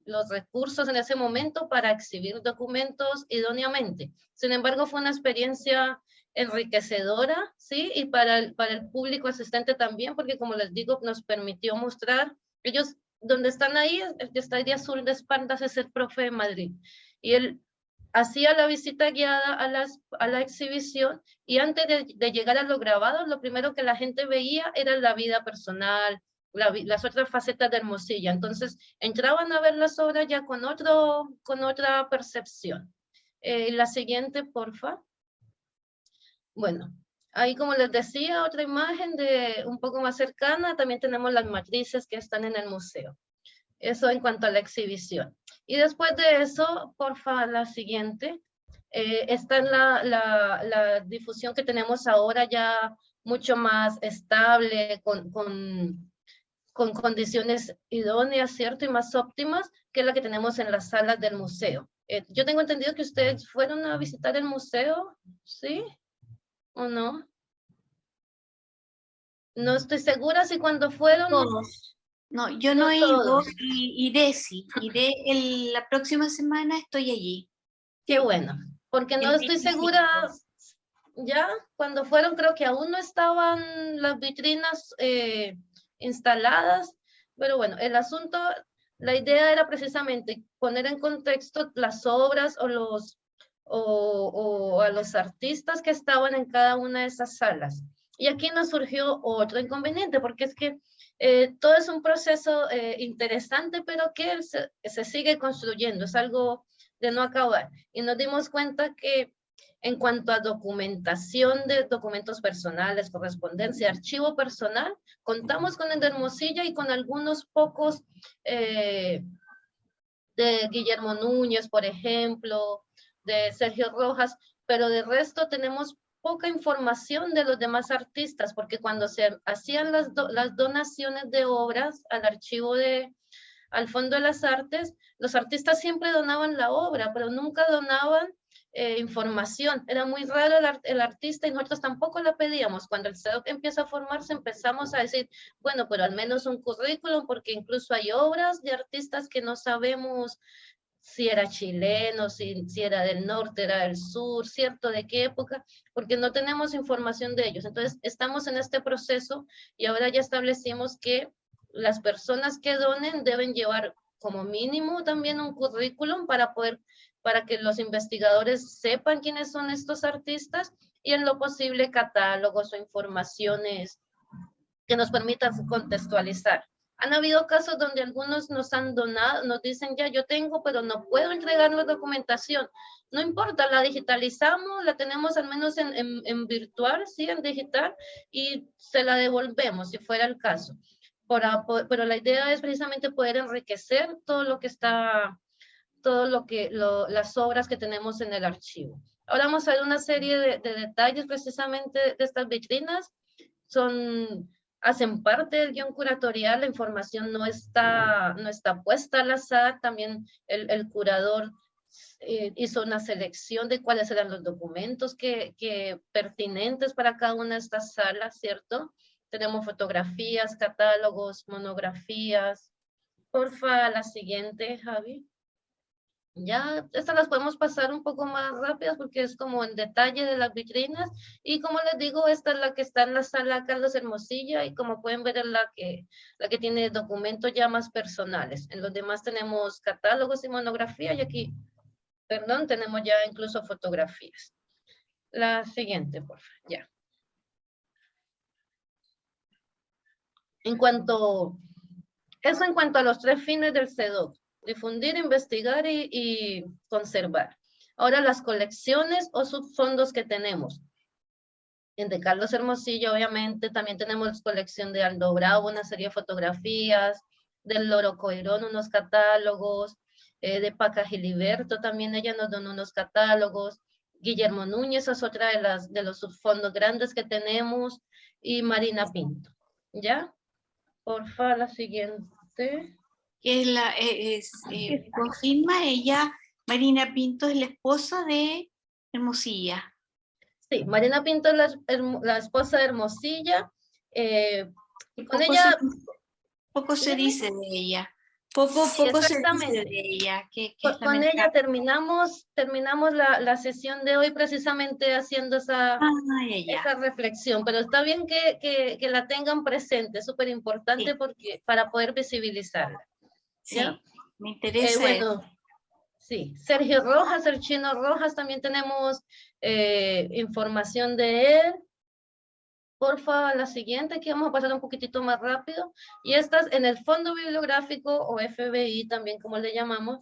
los recursos en ese momento para exhibir documentos idóneamente. Sin embargo, fue una experiencia enriquecedora, ¿sí? Y para el público asistente también, porque, como les digo, nos permitió mostrar Ellos, donde están ahí, el que está de azul de espaldas es el profe de Madrid. Y él hacía la visita guiada a la exhibición, y antes de llegar a los grabados, lo primero que la gente veía era la vida personal, las otras facetas de Hermosilla. Entonces, entraban a ver las obras ya con otra percepción. La siguiente, porfa. Bueno, ahí como les decía, otra imagen de un poco más cercana, también tenemos las matrices que están en el museo. Eso en cuanto a la exhibición. Y después de eso, porfa, la siguiente, está en la difusión que tenemos ahora ya mucho más estable, con condiciones idóneas, ¿cierto? Y más óptimas que la que tenemos en las salas del museo. Yo tengo entendido que ustedes fueron a visitar el museo, ¿sí? ¿O no? No estoy segura si cuando fueron... Todos. No, yo no he ido, iré sí. Iré la próxima semana, estoy allí. Qué bueno, porque no estoy segura, ya cuando fueron creo que aún no estaban las vitrinas instaladas, pero bueno, el asunto, la idea era precisamente poner en contexto las obras o a los artistas que estaban en cada una de esas salas. Y aquí nos surgió otro inconveniente, porque es que todo es un proceso interesante, pero que se sigue construyendo, es algo de no acabar. Y nos dimos cuenta que en cuanto a documentación de documentos personales, correspondencia, archivo personal, contamos con el de Hermosilla y con algunos pocos de Guillermo Núñez, por ejemplo, de Sergio Rojas, pero de resto tenemos poca información de los demás artistas, porque cuando se hacían las donaciones de obras al archivo al Fondo de las Artes, los artistas siempre donaban la obra, pero nunca donaban información. Era muy raro el artista y nosotros tampoco la pedíamos. Cuando el CEDOC empieza a formarse, empezamos a decir, bueno, pero al menos un currículum, porque incluso hay obras de artistas que no sabemos si era chileno, si era del norte, era del sur, ¿cierto? ¿De qué época? Porque no tenemos información de ellos. Entonces, estamos en este proceso y ahora ya establecimos que las personas que donen deben llevar como mínimo también un currículum para que los investigadores sepan quiénes son estos artistas y en lo posible catálogos o informaciones que nos permitan contextualizar. Han habido casos donde algunos nos han donado, nos dicen ya yo tengo, pero no puedo entregar la documentación. No importa, la digitalizamos, la tenemos al menos en virtual, sí, en digital, y se la devolvemos si fuera el caso. Pero la idea es precisamente poder enriquecer todo lo que está, las obras que tenemos en el archivo. Ahora vamos a ver una serie de detalles precisamente de estas vitrinas. Hacen parte del guión curatorial, la información no está puesta al azar, también el curador hizo una selección de cuáles eran los documentos que pertinentes para cada una de estas salas, ¿cierto? Tenemos fotografías, catálogos, monografías. Porfa, la siguiente, Javi. Ya, estas las podemos pasar un poco más rápidas porque es como en detalle de las vitrinas. Y como les digo, esta es la que está en la sala Carlos Hermosilla y como pueden ver es la que tiene documentos ya más personales. En los demás tenemos catálogos y monografía y aquí, perdón, tenemos ya incluso fotografías. La siguiente, por favor, ya. En cuanto a los 3 fines del CEDOC: difundir, investigar y conservar. Ahora las colecciones o subfondos que tenemos. En de Carlos Hermosilla, obviamente, también tenemos colección de Aldo Bravo, una serie de fotografías, del Loro Coirón, unos catálogos, de Paca Giliberto, también ella nos donó unos catálogos, Guillermo Núñez es otra de los subfondos grandes que tenemos, y Marina Pinto. ¿Ya? Porfa, la siguiente. Que confirma ella, Marina Pinto es la esposa de Hermosilla. Sí, Marina Pinto es la esposa de Hermosilla. Con ella... Poco se dice de ella. Poco se dice exactamente. de ella. Que Con ella lamentable. terminamos la sesión de hoy precisamente haciendo esa reflexión, pero está bien que la tengan presente, es súper importante Sí. porque para poder visibilizarla. Sí, ¿Ya? me interesa Bueno, eso. sí, Sergio Rojas, el Chino Rojas, también tenemos información de él. Porfa, la siguiente, que vamos a pasar un poquitito más rápido. Y estas en el Fondo Bibliográfico, o FBI también como le llamamos,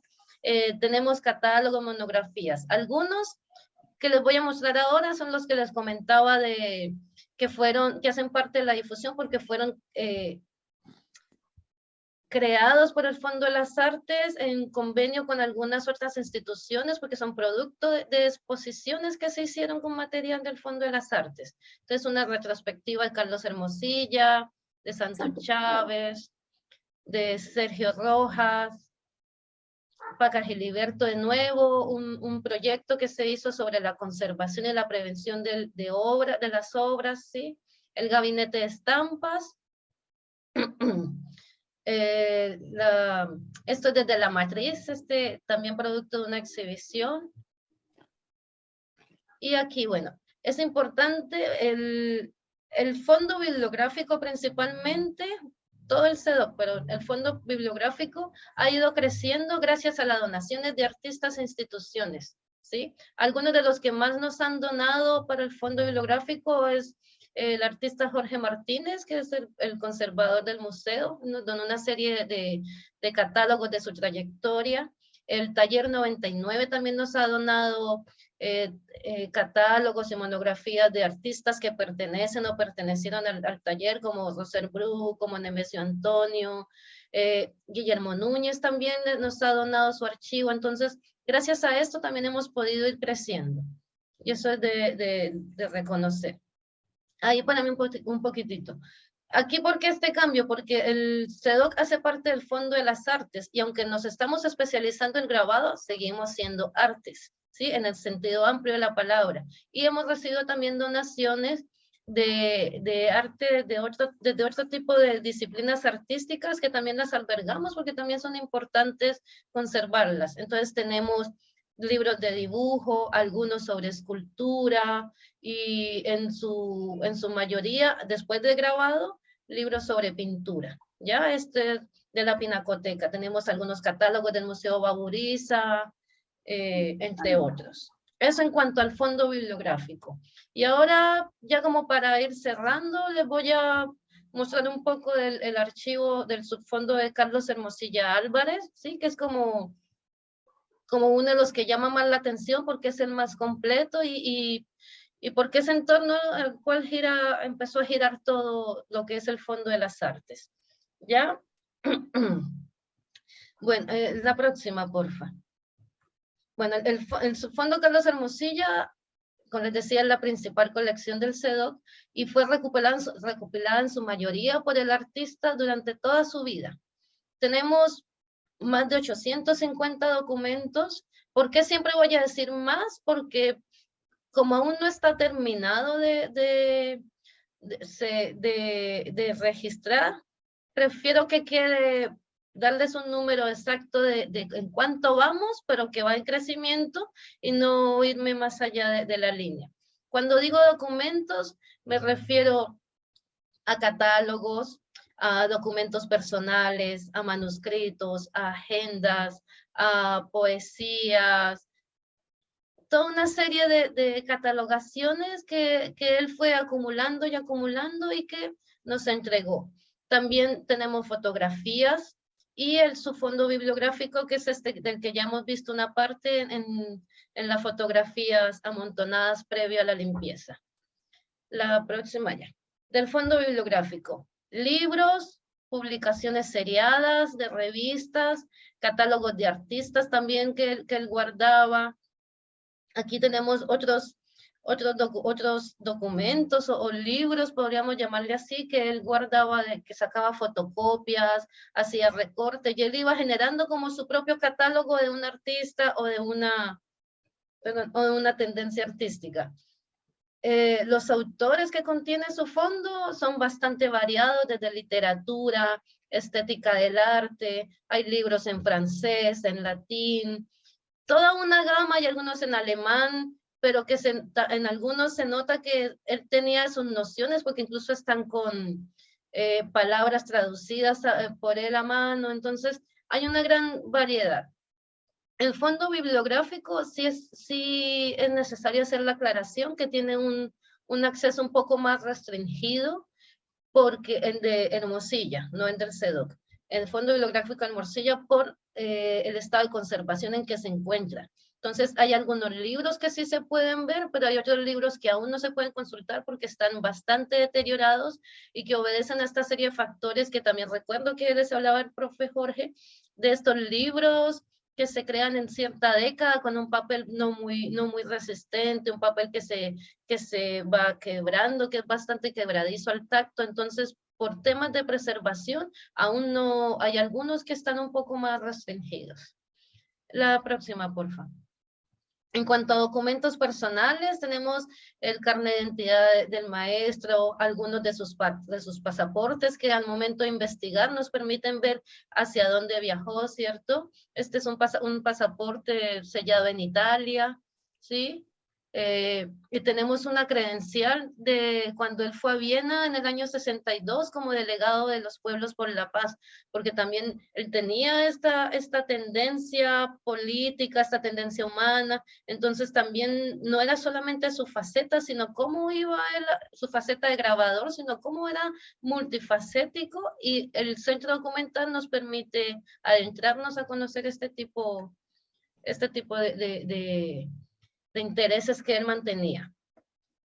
tenemos catálogo, monografías. Algunos que les voy a mostrar ahora son los que les comentaba de que hacen parte de la difusión porque fueron creados por el Fondo de las Artes en convenio con algunas otras instituciones porque son producto de exposiciones que se hicieron con material del Fondo de las Artes. Entonces, una retrospectiva de Carlos Hermosilla, de Santos Chávez, de Sergio Rojas, Paca Giliberto de nuevo, un proyecto que se hizo sobre la conservación y la prevención de las obras, ¿sí? El Gabinete de Estampas, esto es desde la matriz, también producto de una exhibición. Y aquí, bueno, es importante el fondo bibliográfico principalmente, todo el CEDOC, pero el fondo bibliográfico ha ido creciendo gracias a las donaciones de artistas e instituciones, ¿sí? Algunos de los que más nos han donado para el fondo bibliográfico es el artista Jorge Martínez, que es el conservador del museo, nos donó una serie de catálogos de su trayectoria. El Taller 99 también nos ha donado catálogos y monografías de artistas que pertenecen o pertenecieron al taller, como Roser Bru, como Nemesio Antonio, Guillermo Núñez también nos ha donado su archivo. Entonces, gracias a esto también hemos podido ir creciendo. Y eso es de reconocer. Ahí para mí un poquitito. Aquí, ¿por qué este cambio? Porque el CEDOC hace parte del Fondo de las Artes y aunque nos estamos especializando en grabado, seguimos siendo artes, ¿sí? En el sentido amplio de la palabra. Y hemos recibido también donaciones de arte de otro tipo de disciplinas artísticas que también las albergamos porque también son importantes conservarlas. Entonces tenemos libros de dibujo, algunos sobre escultura y en su mayoría, después de grabado, libros sobre pintura. Ya de la Pinacoteca. Tenemos algunos catálogos del Museo Baburiza, entre otros. Eso en cuanto al fondo bibliográfico. Y ahora, ya como para ir cerrando, les voy a mostrar un poco del archivo del subfondo de Carlos Hermosilla Álvarez, ¿sí? Que es como uno de los que llama más la atención porque es el más completo y porque es en torno al cual empezó a girar todo lo que es el Fondo de las Artes. ¿Ya? Bueno, la próxima, porfa. Bueno, el subfondo Carlos Hermosilla, como les decía, es la principal colección del CEDOC y fue recopilada en su mayoría por el artista durante toda su vida. Tenemos más de 850 documentos. ¿Por qué siempre voy a decir más? Porque como aún no está terminado de registrar, prefiero que quede darles un número exacto de en cuánto vamos, pero que va en crecimiento y no irme más allá de la línea. Cuando digo documentos, me refiero a catálogos, a documentos personales, a manuscritos, a agendas, a poesías, toda una serie de catalogaciones que él fue acumulando y acumulando y que nos entregó. También tenemos fotografías y su fondo bibliográfico, que es del que ya hemos visto una parte en las fotografías amontonadas previo a la limpieza. La próxima ya. Del fondo bibliográfico, libros, publicaciones seriadas de revistas, catálogos de artistas también que él guardaba. Aquí tenemos otros documentos o libros, podríamos llamarle así, que él guardaba, que sacaba fotocopias, hacía recortes, y él iba generando como su propio catálogo de un artista o de una tendencia artística. Los autores que contiene su fondo son bastante variados, desde literatura, estética del arte, hay libros en francés, en latín, toda una gama, y algunos en alemán, pero que en algunos se nota que él tenía sus nociones, porque incluso están con palabras traducidas por él a mano, entonces hay una gran variedad. El fondo bibliográfico sí es necesario hacer la aclaración que tiene un acceso un poco más restringido, porque el de Hermosilla, no el del CEDOC. El fondo bibliográfico de Hermosilla por el estado de conservación en que se encuentra. Entonces hay algunos libros que sí se pueden ver, pero hay otros libros que aún no se pueden consultar porque están bastante deteriorados y que obedecen a esta serie de factores que también recuerdo que les hablaba el profe Jorge, de estos libros que se crean en cierta década con un papel no muy resistente, un papel que se va quebrando, que es bastante quebradizo al tacto. Entonces, por temas de preservación, aún no hay algunos que están un poco más restringidos. La próxima, por favor. En cuanto a documentos personales, tenemos el carnet de identidad del maestro, algunos de sus pasaportes que al momento de investigar nos permiten ver hacia dónde viajó, ¿cierto? Este es un pasaporte sellado en Italia, ¿sí? Y tenemos una credencial de cuando él fue a Viena en el año 62 como delegado de los pueblos por la paz, porque también él tenía esta tendencia política, esta tendencia humana, entonces también no era solamente su faceta, sino cómo iba él, su faceta de grabador, sino cómo era multifacético, y el centro documental nos permite adentrarnos a conocer este tipo de intereses que él mantenía.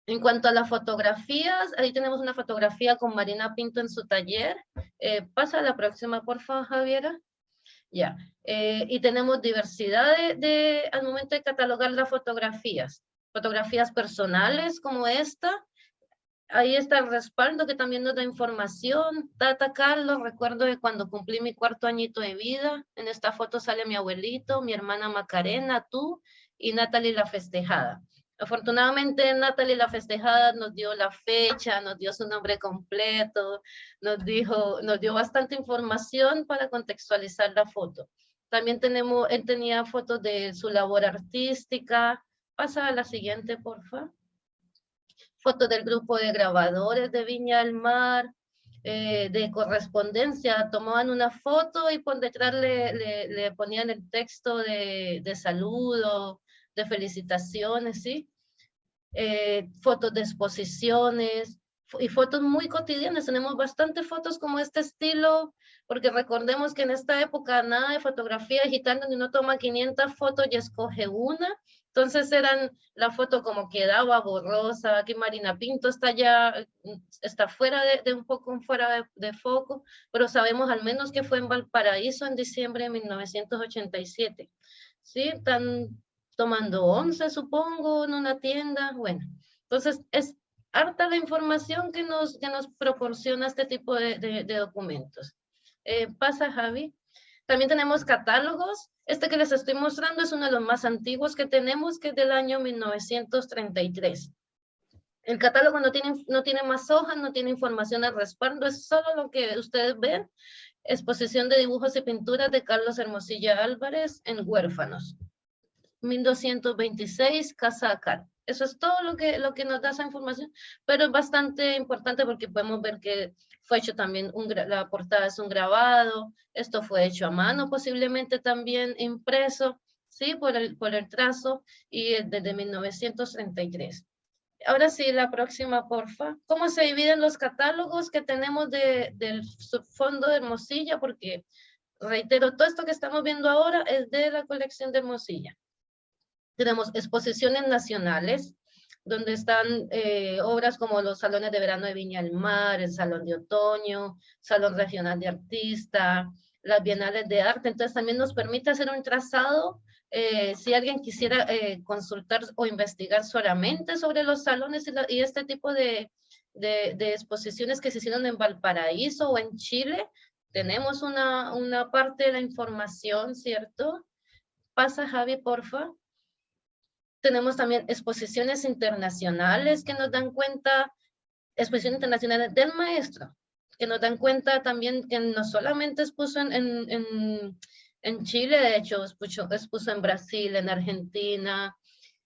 En cuanto a las fotografías, ahí tenemos una fotografía con Marina Pinto en su taller. Pasa a la próxima, por favor, Javiera. Ya. Y tenemos diversidad al momento de catalogar las fotografías personales como esta. Ahí está el respaldo que también nos da información. Tata Carlos, recuerdo de cuando cumplí mi 4º añito de vida. En esta foto sale mi abuelito, mi hermana Macarena, tú y Natalie la festejada. Afortunadamente Natalie la festejada nos dio la fecha, nos dio su nombre completo, nos dio bastante información para contextualizar la foto. También él tenía fotos de su labor artística. Pasa a la siguiente, por favor. Fotos del grupo de grabadores de Viña del Mar, de correspondencia, tomaban una foto y por detrás le ponían el texto de saludo, de felicitaciones, ¿sí? Fotos de exposiciones y fotos muy cotidianas. Tenemos bastantes fotos como este estilo, porque recordemos que en esta época nada de fotografía digital donde uno toma 500 fotos y escoge una. Entonces eran la foto como quedaba borrosa. Aquí Marina Pinto está fuera un poco fuera de foco, pero sabemos al menos que fue en Valparaíso en diciembre de 1987. ¿Sí? Están tomando 11, supongo, en una tienda. Bueno, entonces es harta la información que nos proporciona este tipo de documentos. Pasa, Javi. También tenemos catálogos. Este que les estoy mostrando es uno de los más antiguos que tenemos, que es del año 1933. El catálogo no tiene más hojas, no tiene información al respaldo, es solo lo que ustedes ven. Exposición de dibujos y pinturas de Carlos Hermosilla Álvarez en Huérfanos. 1226, Casa Acar. Eso es todo lo que nos da esa información, pero es bastante importante porque podemos ver que fue hecho también, la portada es un grabado, esto fue hecho a mano, posiblemente también impreso, ¿sí? Por el trazo, y desde 1933. Ahora sí, la próxima, porfa. ¿Cómo se dividen los catálogos que tenemos del subfondo de Hermosilla? Porque, reitero, todo esto que estamos viendo ahora es de la colección de Hermosilla. Tenemos exposiciones nacionales, donde están obras como los salones de verano de Viña del Mar, el Salón de Otoño, Salón Regional de Artista, las Bienales de Arte. Entonces también nos permite hacer un trazado, si alguien quisiera consultar o investigar solamente sobre los salones y este tipo de exposiciones que se hicieron en Valparaíso o en Chile. Tenemos una parte de la información, ¿cierto? Pasa, Javi, porfa. Tenemos también exposiciones internacionales que nos dan cuenta, exposiciones internacionales del maestro. que nos dan cuenta también que no solamente expuso en Chile, de hecho expuso en Brasil, en Argentina,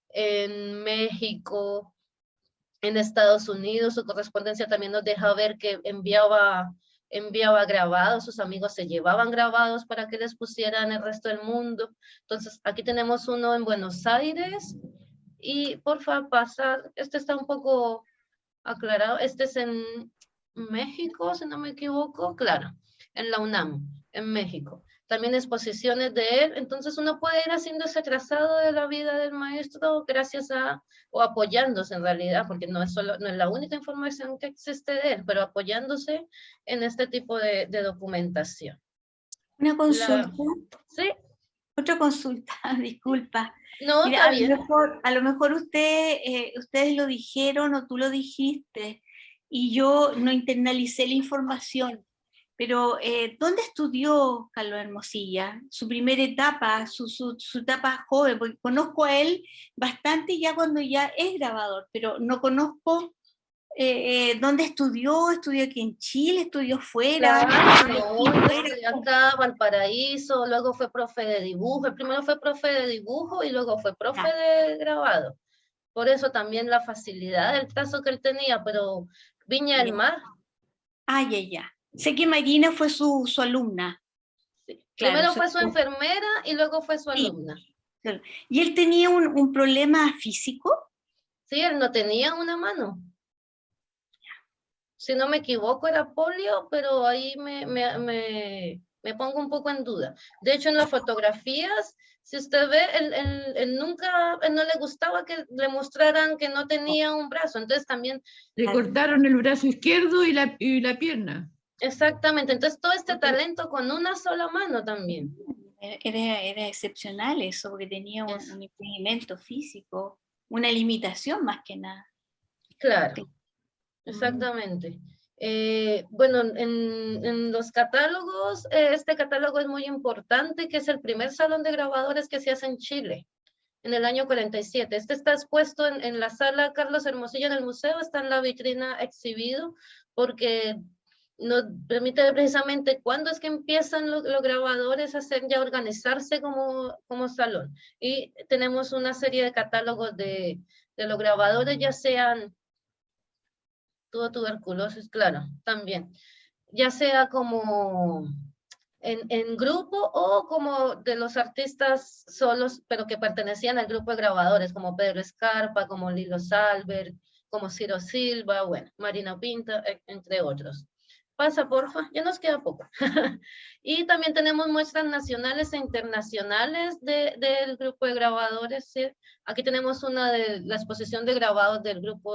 en México, en Estados Unidos. Su correspondencia también nos deja ver que enviaba grabados, sus amigos se llevaban grabados para que les pusieran el resto del mundo. Entonces aquí tenemos uno en Buenos Aires, y por favor pasar, este está un poco aclarado, este es en México, si no me equivoco, claro, en la UNAM, en México. También exposiciones de él, entonces uno puede ir haciendo ese trazado de la vida del maestro gracias a, o apoyándose en realidad, porque no es la única información que existe de él, pero apoyándose en este tipo de documentación. Una consulta. Sí. Otra consulta, disculpa. No, Mira, está bien. a lo mejor ustedes lo dijeron o tú lo dijiste y yo no internalicé la información, pero ¿dónde estudió Carlos Hermosilla? Su primera etapa, su etapa joven, porque conozco a él bastante ya cuando ya es grabador, pero no conozco dónde estudió aquí en Chile, estudió fuera. Claro, no, acá, Valparaíso, luego fue profe de dibujo, el primero fue profe de dibujo y luego fue profe de grabado. Por eso también la facilidad del trazo que él tenía, pero Viña del Mar. Ah, ya. Sé que Marina fue su alumna. Sí. Claro, Primero fue su enfermera y luego fue su alumna. Claro. ¿Y él tenía un problema físico? Sí, él no tenía una mano. Si no me equivoco era polio, pero ahí me pongo un poco en duda. De hecho, en las fotografías, si usted ve, él no le gustaba que le mostraran que no tenía un brazo, entonces también... Le cortaron el brazo izquierdo y la pierna. Exactamente, entonces todo este talento con una sola mano también. Era excepcional eso, porque tenía un impedimento físico, una limitación más que nada. Claro, exactamente. Bueno, en los catálogos, este catálogo es muy importante, que es el primer salón de grabadores que se hace en Chile, en el año 47. Este está expuesto en la sala Carlos Hermosilla en el museo, está en la vitrina exhibido, porque nos permite precisamente cuándo es que empiezan los grabadores a organizarse como salón. Y tenemos una serie de catálogos de los grabadores, ya sean tuvo tuberculosis, claro, también. Ya sea como en grupo o como de los artistas solos, pero que pertenecían al grupo de grabadores, como Pedro Escarpa, como Lilo Salver, como Ciro Silva, bueno, Marina Pinta, entre otros. Pasa, porfa, ya nos queda poco. Y también tenemos muestras nacionales e internacionales del grupo de grabadores. ¿Sí? Aquí tenemos una de la exposición de grabados del grupo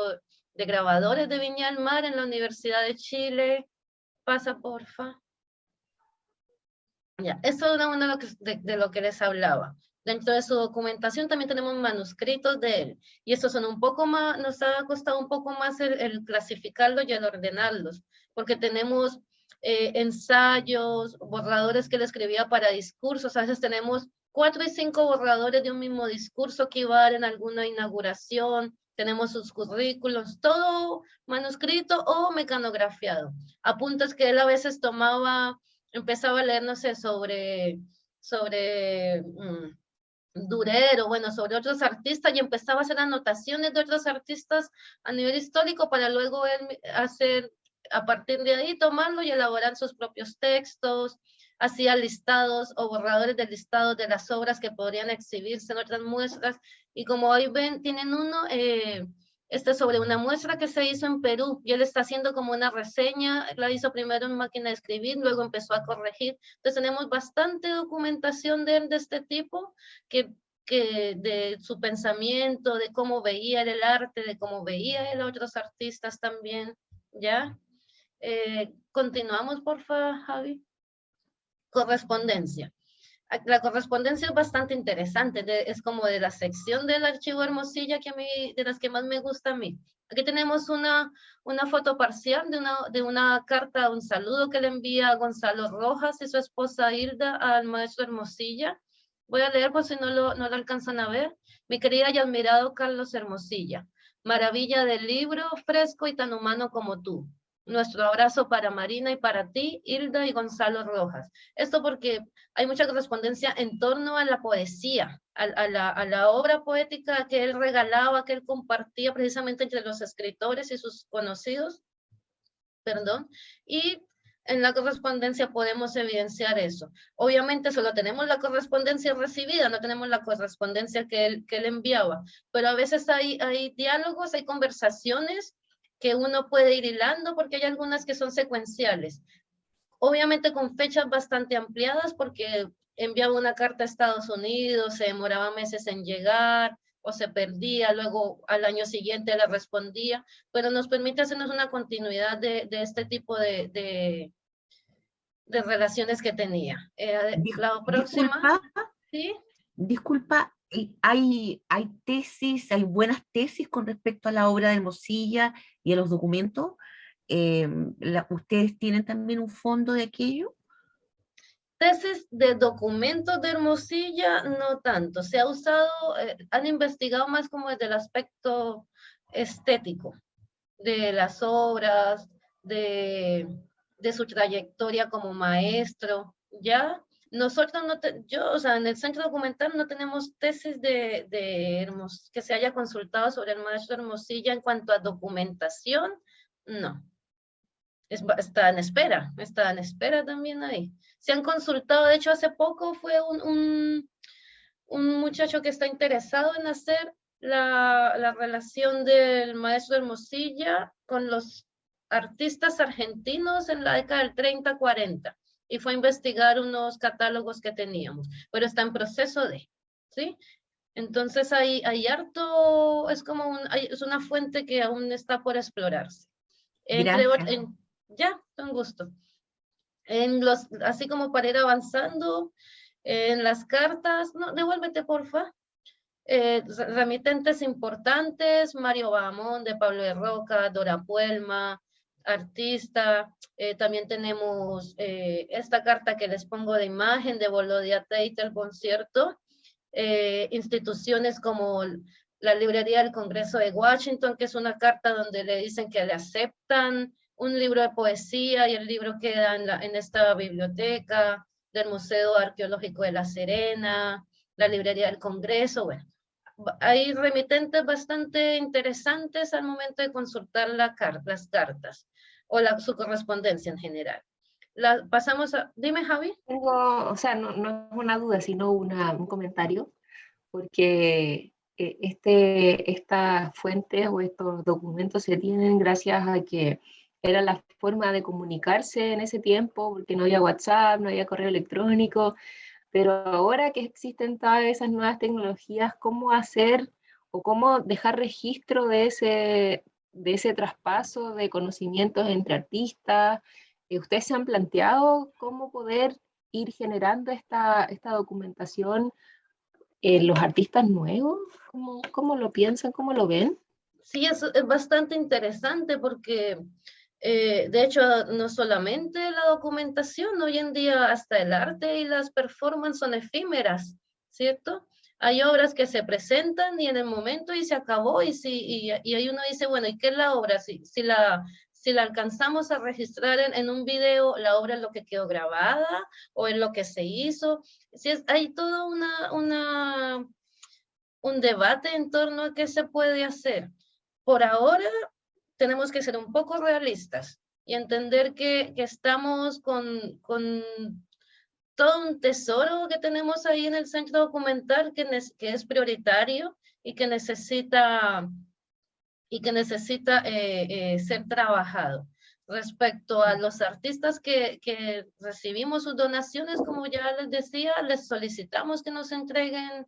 de grabadores de Viña del Mar en la Universidad de Chile. Pasa, porfa. Ya, esto era uno de lo que les hablaba. Dentro de su documentación también tenemos manuscritos de él. Y estos son un poco más, nos ha costado un poco más el clasificarlos y el ordenarlos, porque tenemos ensayos, borradores que él escribía para discursos. A veces tenemos 4 y 5 borradores de un mismo discurso que iba a dar en alguna inauguración. Tenemos sus currículos, todo manuscrito o mecanografiado. Apuntes que él a veces tomaba, empezaba a leer, no sé, sobre Durero, bueno, sobre otros artistas, y empezaba a hacer anotaciones de otros artistas a nivel histórico para luego él hacer, a partir de ahí, tomarlo y elaborar sus propios textos. Hacía listados o borradores de listados de las obras que podrían exhibirse en otras muestras, y como hoy ven, tienen uno, sobre una muestra que se hizo en Perú, y él está haciendo como una reseña, la hizo primero en máquina de escribir, luego empezó a corregir. Entonces tenemos bastante documentación de él de este tipo, que de su pensamiento, de cómo veía él el arte, de cómo veía él a otros artistas también, ¿ya? Continuamos, por favor, Javi. Correspondencia. La correspondencia es bastante interesante, es como de la sección del archivo Hermosilla que a mí, de las que más me gusta a mí. Aquí tenemos una foto parcial de una carta, un saludo que le envía Gonzalo Rojas y su esposa Hilda al maestro Hermosilla. Voy a leer por si no lo alcanzan a ver. Mi querida y admirado Carlos Hermosilla, maravilla del libro, fresco y tan humano como tú. Nuestro abrazo para Marina y para ti, Hilda y Gonzalo Rojas. Esto porque hay mucha correspondencia en torno a la poesía, a la obra poética que él regalaba, que él compartía precisamente entre los escritores y sus conocidos, perdón, y en la correspondencia podemos evidenciar eso. Obviamente solo tenemos la correspondencia recibida, no tenemos la correspondencia que él enviaba, pero a veces hay diálogos, hay conversaciones que uno puede ir hilando porque hay algunas que son secuenciales. Obviamente con fechas bastante ampliadas porque enviaba una carta a Estados Unidos, se demoraba meses en llegar o se perdía, luego al año siguiente le respondía, pero nos permite hacernos una continuidad de este tipo de relaciones que tenía. La próxima. Disculpa, ¿Sí? disculpa, ¿hay tesis, hay buenas tesis con respecto a la obra de Hermosilla y a los documentos? ¿Ustedes tienen también un fondo de aquello? Tesis de documentos de Hermosilla, no tanto. Se ha usado, han investigado más como desde el aspecto estético de las obras, de su trayectoria como maestro, ¿ya? Nosotros o sea, en el centro documental no tenemos tesis que se haya consultado sobre el maestro Hermosilla en cuanto a documentación, no. Está en espera también ahí. Se han consultado, de hecho hace poco fue un muchacho que está interesado en hacer la relación del maestro Hermosilla con los artistas argentinos en la década del 30-40 y fue a investigar unos catálogos que teníamos, pero está en proceso de, ¿sí? Entonces hay harto, es como es una fuente que aún está por explorarse. Ya, con gusto. Así como para ir avanzando, en las cartas, no, devuélvete porfa. Remitentes importantes, Mario Bahamón, de Pablo de Roca, Dora Puelma, artista. También tenemos esta carta que les pongo de imagen de Volodya Teitelbaum, ¿cierto? Instituciones como la Librería del Congreso de Washington, que es una carta donde le dicen que le aceptan un libro de poesía y el libro queda en esta biblioteca del Museo Arqueológico de La Serena, la Librería del Congreso. Bueno, hay remitentes bastante interesantes al momento de consultar las cartas o su correspondencia en general. Pasamos a... Dime, Javi. O sea, no es una duda, sino un comentario, porque estas fuentes o estos documentos se tienen gracias a que era la forma de comunicarse en ese tiempo, porque no había WhatsApp, no había correo electrónico, pero ahora que existen todas esas nuevas tecnologías, ¿cómo hacer o cómo dejar registro de ese traspaso de conocimientos entre artistas? ¿Ustedes se han planteado cómo poder ir generando esta documentación en los artistas nuevos? ¿Cómo lo piensan? ¿Cómo lo ven? Sí, es bastante interesante porque, de hecho, no solamente la documentación, hoy en día hasta el arte y las performances son efímeras, ¿cierto? Hay obras que se presentan y en el momento y se acabó y ahí uno dice, bueno, ¿y qué es la obra? Si la alcanzamos a registrar en un video, la obra es lo que quedó grabada o es lo que se hizo. Hay todo un debate en torno a qué se puede hacer. Por ahora tenemos que ser un poco realistas y entender que estamos con todo un tesoro que tenemos ahí en el centro documental que es prioritario y que necesita ser trabajado. Respecto a los artistas que recibimos sus donaciones, como ya les decía, les solicitamos que nos entreguen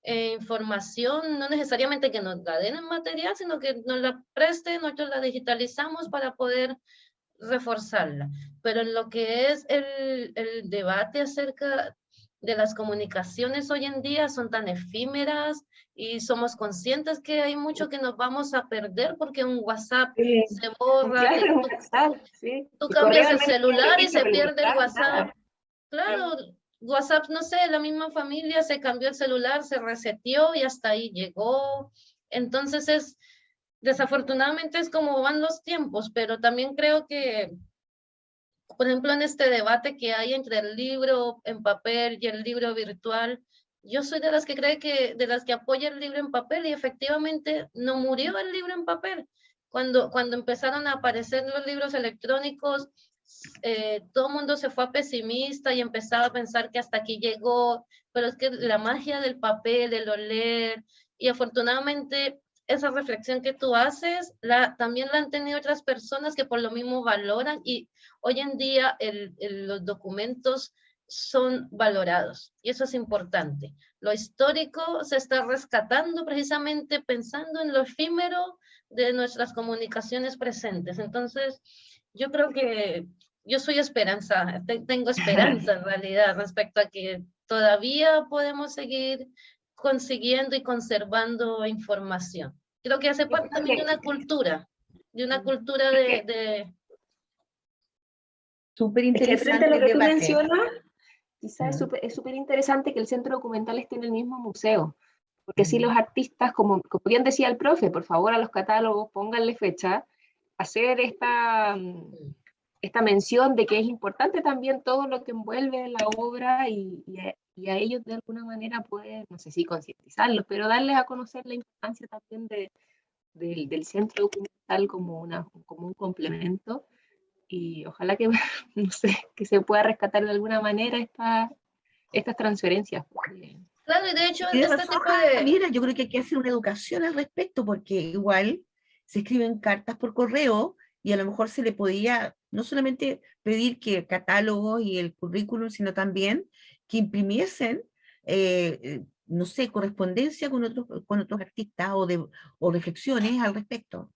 información, no necesariamente que nos la den en material, sino que nos la presten, nosotros la digitalizamos para poder reforzarla. Pero en lo que es el debate acerca de las comunicaciones hoy en día son tan efímeras y somos conscientes que hay mucho que nos vamos a perder porque un WhatsApp se borra, claro, tú cambias el celular y se pierde el WhatsApp. Claro, WhatsApp, no sé, la misma familia se cambió el celular, se reseteó y hasta ahí llegó. Entonces desafortunadamente es como van los tiempos, pero también creo que, por ejemplo, en este debate que hay entre el libro en papel y el libro virtual, yo soy de las que cree que, de las que apoya el libro en papel, y efectivamente no murió el libro en papel. Cuando empezaron a aparecer los libros electrónicos, todo el mundo se fue a pesimista y empezaba a pensar que hasta aquí llegó, pero es que la magia del papel, de lo leer, y afortunadamente esa reflexión que tú haces, también la han tenido otras personas que por lo mismo valoran, y hoy en día los documentos son valorados, y eso es importante. Lo histórico se está rescatando precisamente pensando en lo efímero de nuestras comunicaciones presentes. Entonces, yo creo que yo soy esperanza, tengo esperanza en realidad respecto a que todavía podemos seguir consiguiendo y conservando información. Creo que hace parte también de una cultura de Súper Es que frente interesante a lo el que tú debate. mencionas, quizás es súper interesante que el centro documental esté en el mismo museo, porque así los artistas, como bien decía el profe, por favor a los catálogos pónganle fecha, hacer esta mención de que es importante también todo lo que envuelve la obra, y a ellos de alguna manera poder, no sé si concientizarlos, pero darles a conocer la importancia también del centro documental como un complemento. Y ojalá que, no sé, que se pueda rescatar de alguna manera estas transferencias. Claro, y de hecho, Tienes este razón, tipo de... Javiera, yo creo que hay que hacer una educación al respecto, porque igual se escriben cartas por correo y a lo mejor se le podía no solamente pedir que catálogos y el currículum, sino también que imprimiesen, no sé, correspondencia con otros artistas o reflexiones al respecto.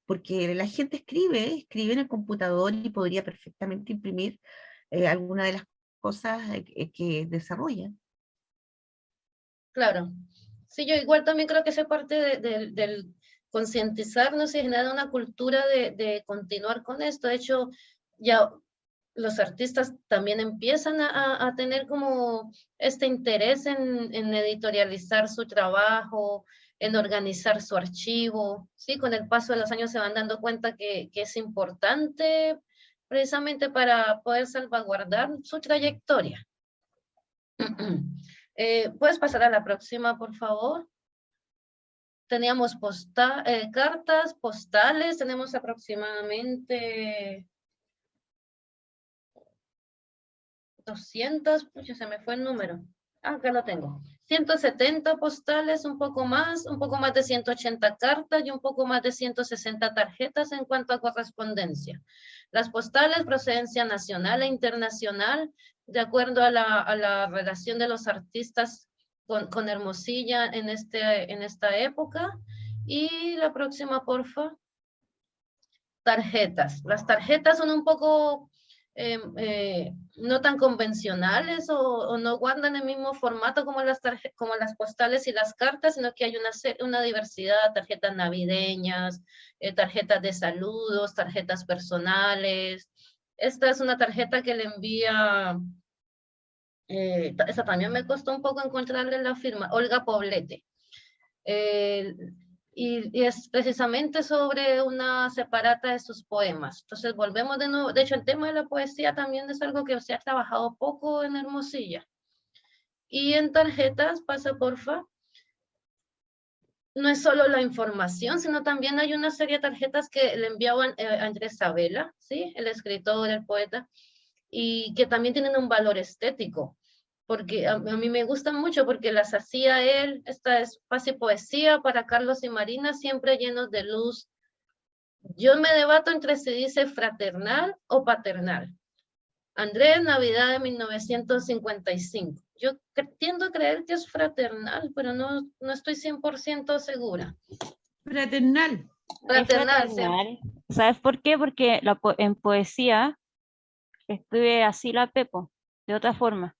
Porque la gente escribe en el computador y podría perfectamente imprimir alguna de las cosas que desarrolla. Claro. Sí, yo igual también creo que esa parte del concientizarnos y generar una cultura de continuar con esto. De hecho, ya los artistas también empiezan a tener como este interés en editorializar su trabajo, en organizar su archivo. Sí, con el paso de los años se van dando cuenta que es importante precisamente para poder salvaguardar su trayectoria. ¿Puedes pasar a la próxima, por favor? Teníamos cartas postales, tenemos aproximadamente 200, pucha, se me fue el número. Acá lo tengo. 170 postales, un poco más de 180 cartas y un poco más de 160 tarjetas en cuanto a correspondencia. Las postales, procedencia nacional e internacional, de acuerdo a la relación de los artistas con Hermosilla en esta época. Y la próxima, porfa. Tarjetas. Las tarjetas son un poco no tan convencionales o no guardan el mismo formato como las postales y las cartas, sino que hay una diversidad, tarjetas navideñas, tarjetas de saludos, tarjetas personales. Esta es una tarjeta que le envía, esa también me costó un poco encontrarle la firma, Olga Poblete. Y es precisamente sobre una separata de sus poemas. Entonces volvemos de nuevo. De hecho, el tema de la poesía también es algo que se ha trabajado poco en Hermosilla. Y en tarjetas, pasa porfa, no es solo la información, sino también hay una serie de tarjetas que le enviaban Andrés Sabela, ¿sí? El escritor, el poeta, y que también tienen un valor estético, porque a mí me gustan mucho porque las hacía él. Esta es Paz y Poesía para Carlos y Marina, siempre llenos de luz. Yo me debato entre si dice fraternal o paternal. Andrés, Navidad de 1955. Yo tiendo a creer que es fraternal, pero no estoy 100% segura. Fraternal. Fraternal, sí. ¿Sabes por qué? Porque en poesía escribe así la Pepo, de otra forma.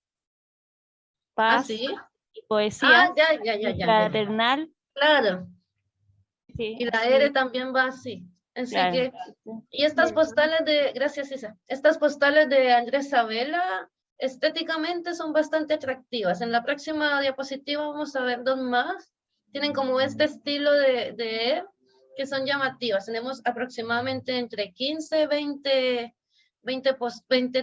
¿Ah, Paz sí? y poesía, Ah, ya. fraternal. Claro. Sí, Y la así, R también va así. Así claro. que, y estas postales gracias Isa, estas postales de Andrés Sabela estéticamente son bastante atractivas. En la próxima diapositiva vamos a ver dos más. Tienen como este estilo de él, que son llamativas. Tenemos aproximadamente entre 15, 20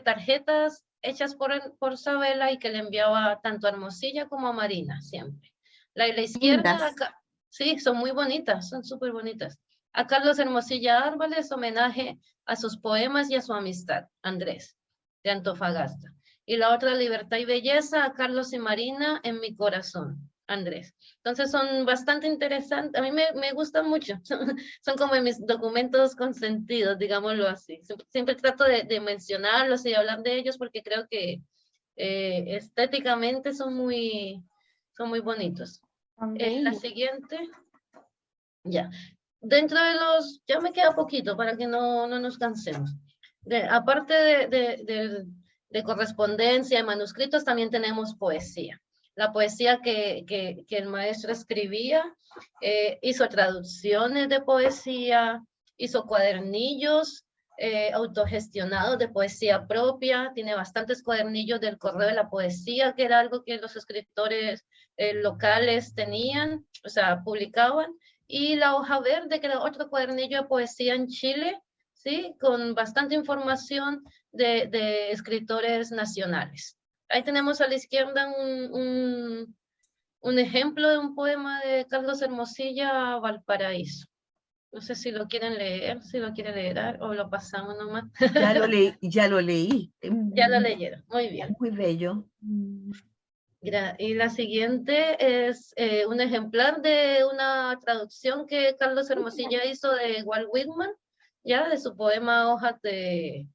tarjetas hechas por Sabela y que le enviaba tanto a Hermosilla como a Marina siempre. La izquierda, Lindas. acá, sí, son muy bonitas, son súper bonitas. A Carlos Hermosilla Árboles, homenaje a sus poemas y a su amistad, Andrés, de Antofagasta. Y la otra, Libertad y Belleza, a Carlos y Marina, En mi corazón, Andrés. Entonces son bastante interesantes, a mí me gustan mucho, son como mis documentos consentidos, digámoslo así. Siempre trato de mencionarlos y hablar de ellos porque creo que estéticamente son muy bonitos. La siguiente, ya. Dentro de los, ya me queda poquito para que no nos cansemos. Aparte de correspondencia y manuscritos, también tenemos poesía. La poesía que el maestro escribía, hizo traducciones de poesía, hizo cuadernillos autogestionados de poesía propia, tiene bastantes cuadernillos del correo de la poesía, que era algo que los escritores locales tenían, o sea, publicaban, y la hoja verde, que era otro cuadernillo de poesía en Chile, ¿sí? Con bastante información de escritores nacionales. Ahí tenemos a la izquierda un ejemplo de un poema de Carlos Hermosilla, Valparaíso. No sé si lo quieren leer, si lo quieren leer o lo pasamos nomás. Ya lo leí, ya lo leí. Ya lo leyeron, muy bien. Muy bello. Y la siguiente es un ejemplar de una traducción que Carlos Hermosilla hizo de Walt Whitman, ya de su poema Hojas de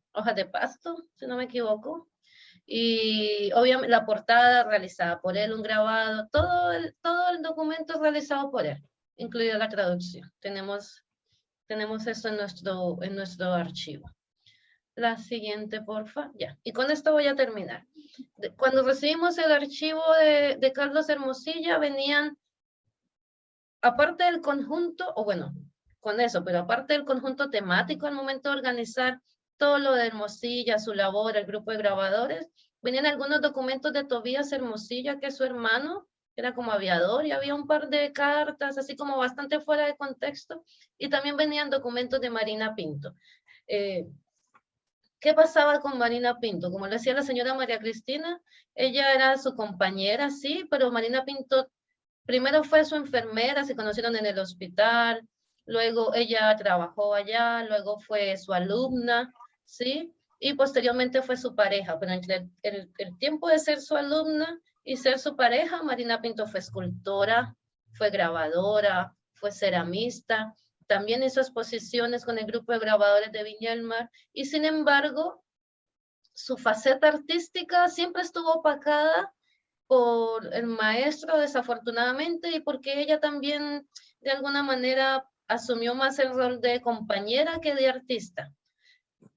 Pasto, si no me equivoco. Y obviamente la portada realizada por él, un grabado, todo el documento realizado por él, incluida la traducción. Tenemos esto en nuestro archivo. La siguiente, porfa. Ya. Y con esto voy a terminar. Cuando recibimos el archivo de Carlos Hermosilla, venían, aparte del conjunto, o bueno, con eso, pero aparte del conjunto temático al momento de organizar todo lo de Hermosilla, su labor, el grupo de grabadores, venían algunos documentos de Tobías Hermosilla, que es su hermano, era como aviador, y había un par de cartas, así como bastante fuera de contexto, y también venían documentos de Marina Pinto. ¿Qué pasaba con Marina Pinto? Como le decía la señora María Cristina, ella era su compañera, sí, pero Marina Pinto primero fue su enfermera, se conocieron en el hospital, luego ella trabajó allá, luego fue su alumna, sí, y posteriormente fue su pareja, pero entre el tiempo de ser su alumna y ser su pareja, Marina Pinto fue escultora, fue grabadora, fue ceramista, también hizo exposiciones con el grupo de grabadores de Viña del Mar, y sin embargo, su faceta artística siempre estuvo opacada por el maestro, desafortunadamente, y porque ella también, de alguna manera, asumió más el rol de compañera que de artista.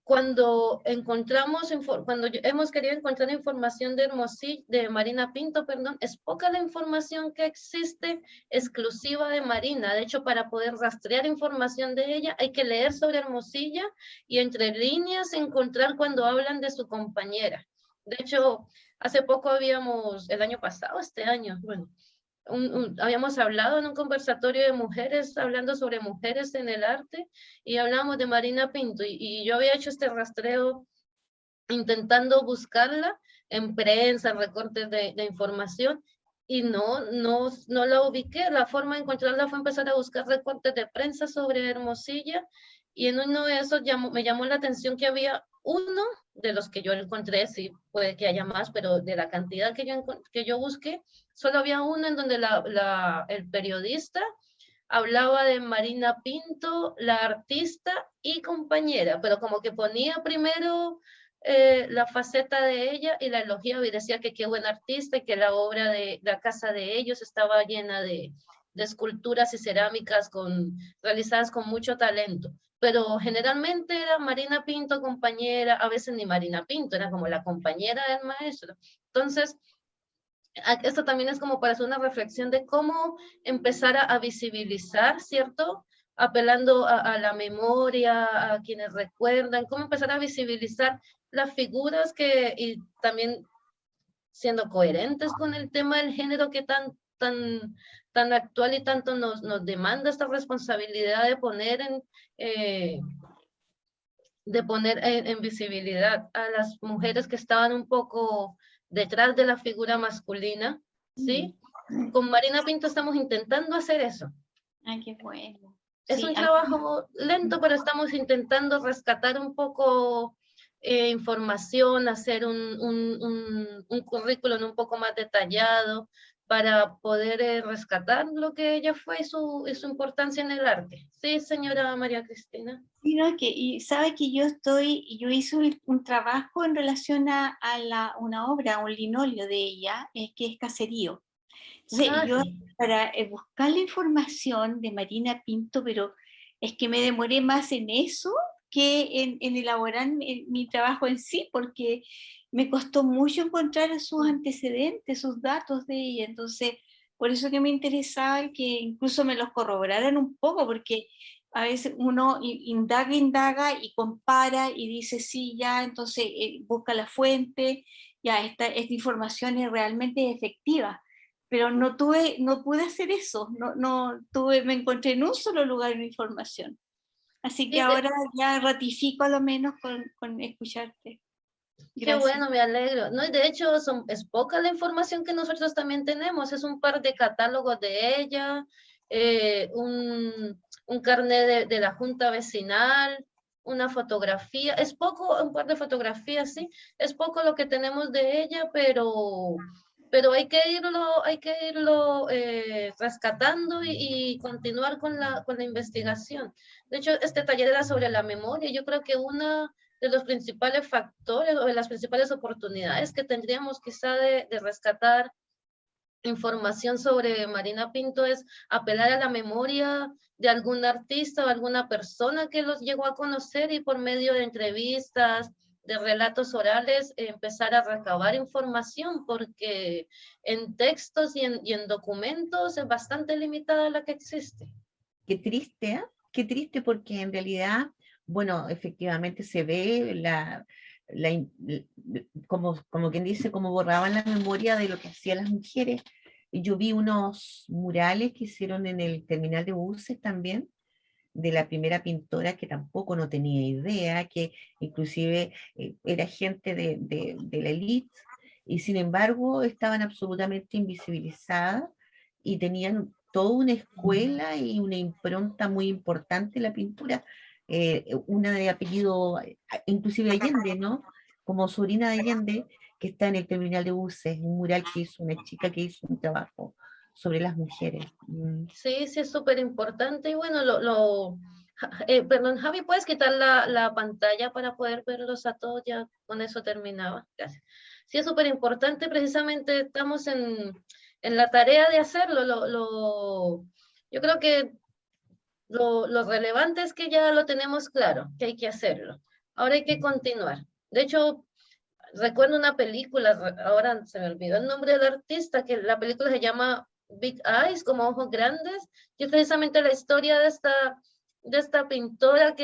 Cuando hemos querido encontrar información de Marina Pinto, perdón, es poca la información que existe exclusiva de Marina. De hecho, para poder rastrear información de ella, hay que leer sobre Hermosilla y entre líneas encontrar cuando hablan de su compañera. De hecho, hace poco el año pasado, este año, bueno, habíamos hablado en un conversatorio de mujeres, hablando sobre mujeres en el arte, y hablamos de Marina Pinto, y yo había hecho este rastreo intentando buscarla en prensa, en recortes de información, y no la ubiqué. La forma de encontrarla fue empezar a buscar recortes de prensa sobre Hermosilla, y en uno de esos me llamó la atención que había uno de los que yo encontré, sí puede que haya más, pero de la cantidad que yo busqué, solo había uno en donde el periodista hablaba de Marina Pinto, la artista y compañera, pero como que ponía primero la faceta de ella y la elogiaba y decía que qué buena artista y que la obra de la casa de ellos estaba llena de esculturas y cerámicas realizadas con mucho talento. Pero generalmente era Marina Pinto compañera, a veces ni Marina Pinto, era como la compañera del maestro. Entonces, esto también es como para hacer una reflexión de cómo empezar a visibilizar, ¿cierto? Apelando a la memoria, a quienes recuerdan, cómo empezar a visibilizar las figuras y también siendo coherentes con el tema del género que tan actual y tanto nos demanda esta responsabilidad de poner en visibilidad a las mujeres que estaban un poco detrás de la figura masculina, ¿sí? Con Marina Pinto estamos intentando hacer eso. Ay, qué bueno. Es Sí, un trabajo lento, pero estamos intentando rescatar un poco información, hacer un currículum un poco más detallado para poder rescatar lo que ella fue y su importancia en el arte. Sí, señora María Cristina. sino y sabe que yo hice un trabajo en relación a una obra, un linoleo de ella, que es Caserío. Entonces, yo Sí. para buscar la información de Marina Pinto, pero es que me demoré más en eso que en elaborar mi trabajo en sí, porque me costó mucho encontrar sus antecedentes, sus datos de ella. Entonces, por eso que me interesaba que incluso me los corroboraran un poco, porque a veces uno indaga y compara y dice, sí, ya, entonces busca la fuente, ya, esta información es realmente efectiva. Pero no pude hacer eso, me encontré en un solo lugar de información. Así que ahora ya ratifico a lo menos con escucharte. Qué Gracias. bueno, me alegro. No, y de hecho es poca la información que nosotros también tenemos. Es un par de catálogos de ella, un carnet de la junta vecinal, una fotografía. Es poco, un par de fotografías, sí. Es poco lo que tenemos de ella, pero hay que irlo rescatando y continuar con la investigación. De hecho, este taller era sobre la memoria. Yo creo que una de los principales factores o de las principales oportunidades que tendríamos quizá de rescatar información sobre Marina Pinto es apelar a la memoria de algún artista o alguna persona que los llegó a conocer y por medio de entrevistas, de relatos orales, empezar a recabar información, porque en textos y en documentos es bastante limitada la que existe. Qué triste, ¿eh? Qué triste, porque en realidad, bueno, efectivamente se ve como quien dice, como borraban la memoria de lo que hacían las mujeres. Yo vi unos murales que hicieron en el terminal de buses también, de la primera pintora, que tampoco no tenía idea, que inclusive era gente de la élite, y sin embargo estaban absolutamente invisibilizadas y tenían toda una escuela y una impronta muy importante en la pintura. Una de apellido, inclusive Allende, ¿no? Como sobrina de Allende, que está en el terminal de buses, un mural que hizo una chica que hizo un trabajo sobre las mujeres. Sí, sí, es súper importante. Y bueno, perdón, Javi, ¿puedes quitar la pantalla para poder verlos a todos? Ya con eso terminaba. Gracias. Sí, es súper importante. Precisamente estamos en la tarea de hacerlo. Yo creo que lo relevante es que ya lo tenemos claro, que hay que hacerlo. Ahora hay que continuar. De hecho, recuerdo una película, ahora se me olvidó el nombre del artista, que la película se llama Big Eyes, como ojos grandes, y es precisamente la historia de esta pintora o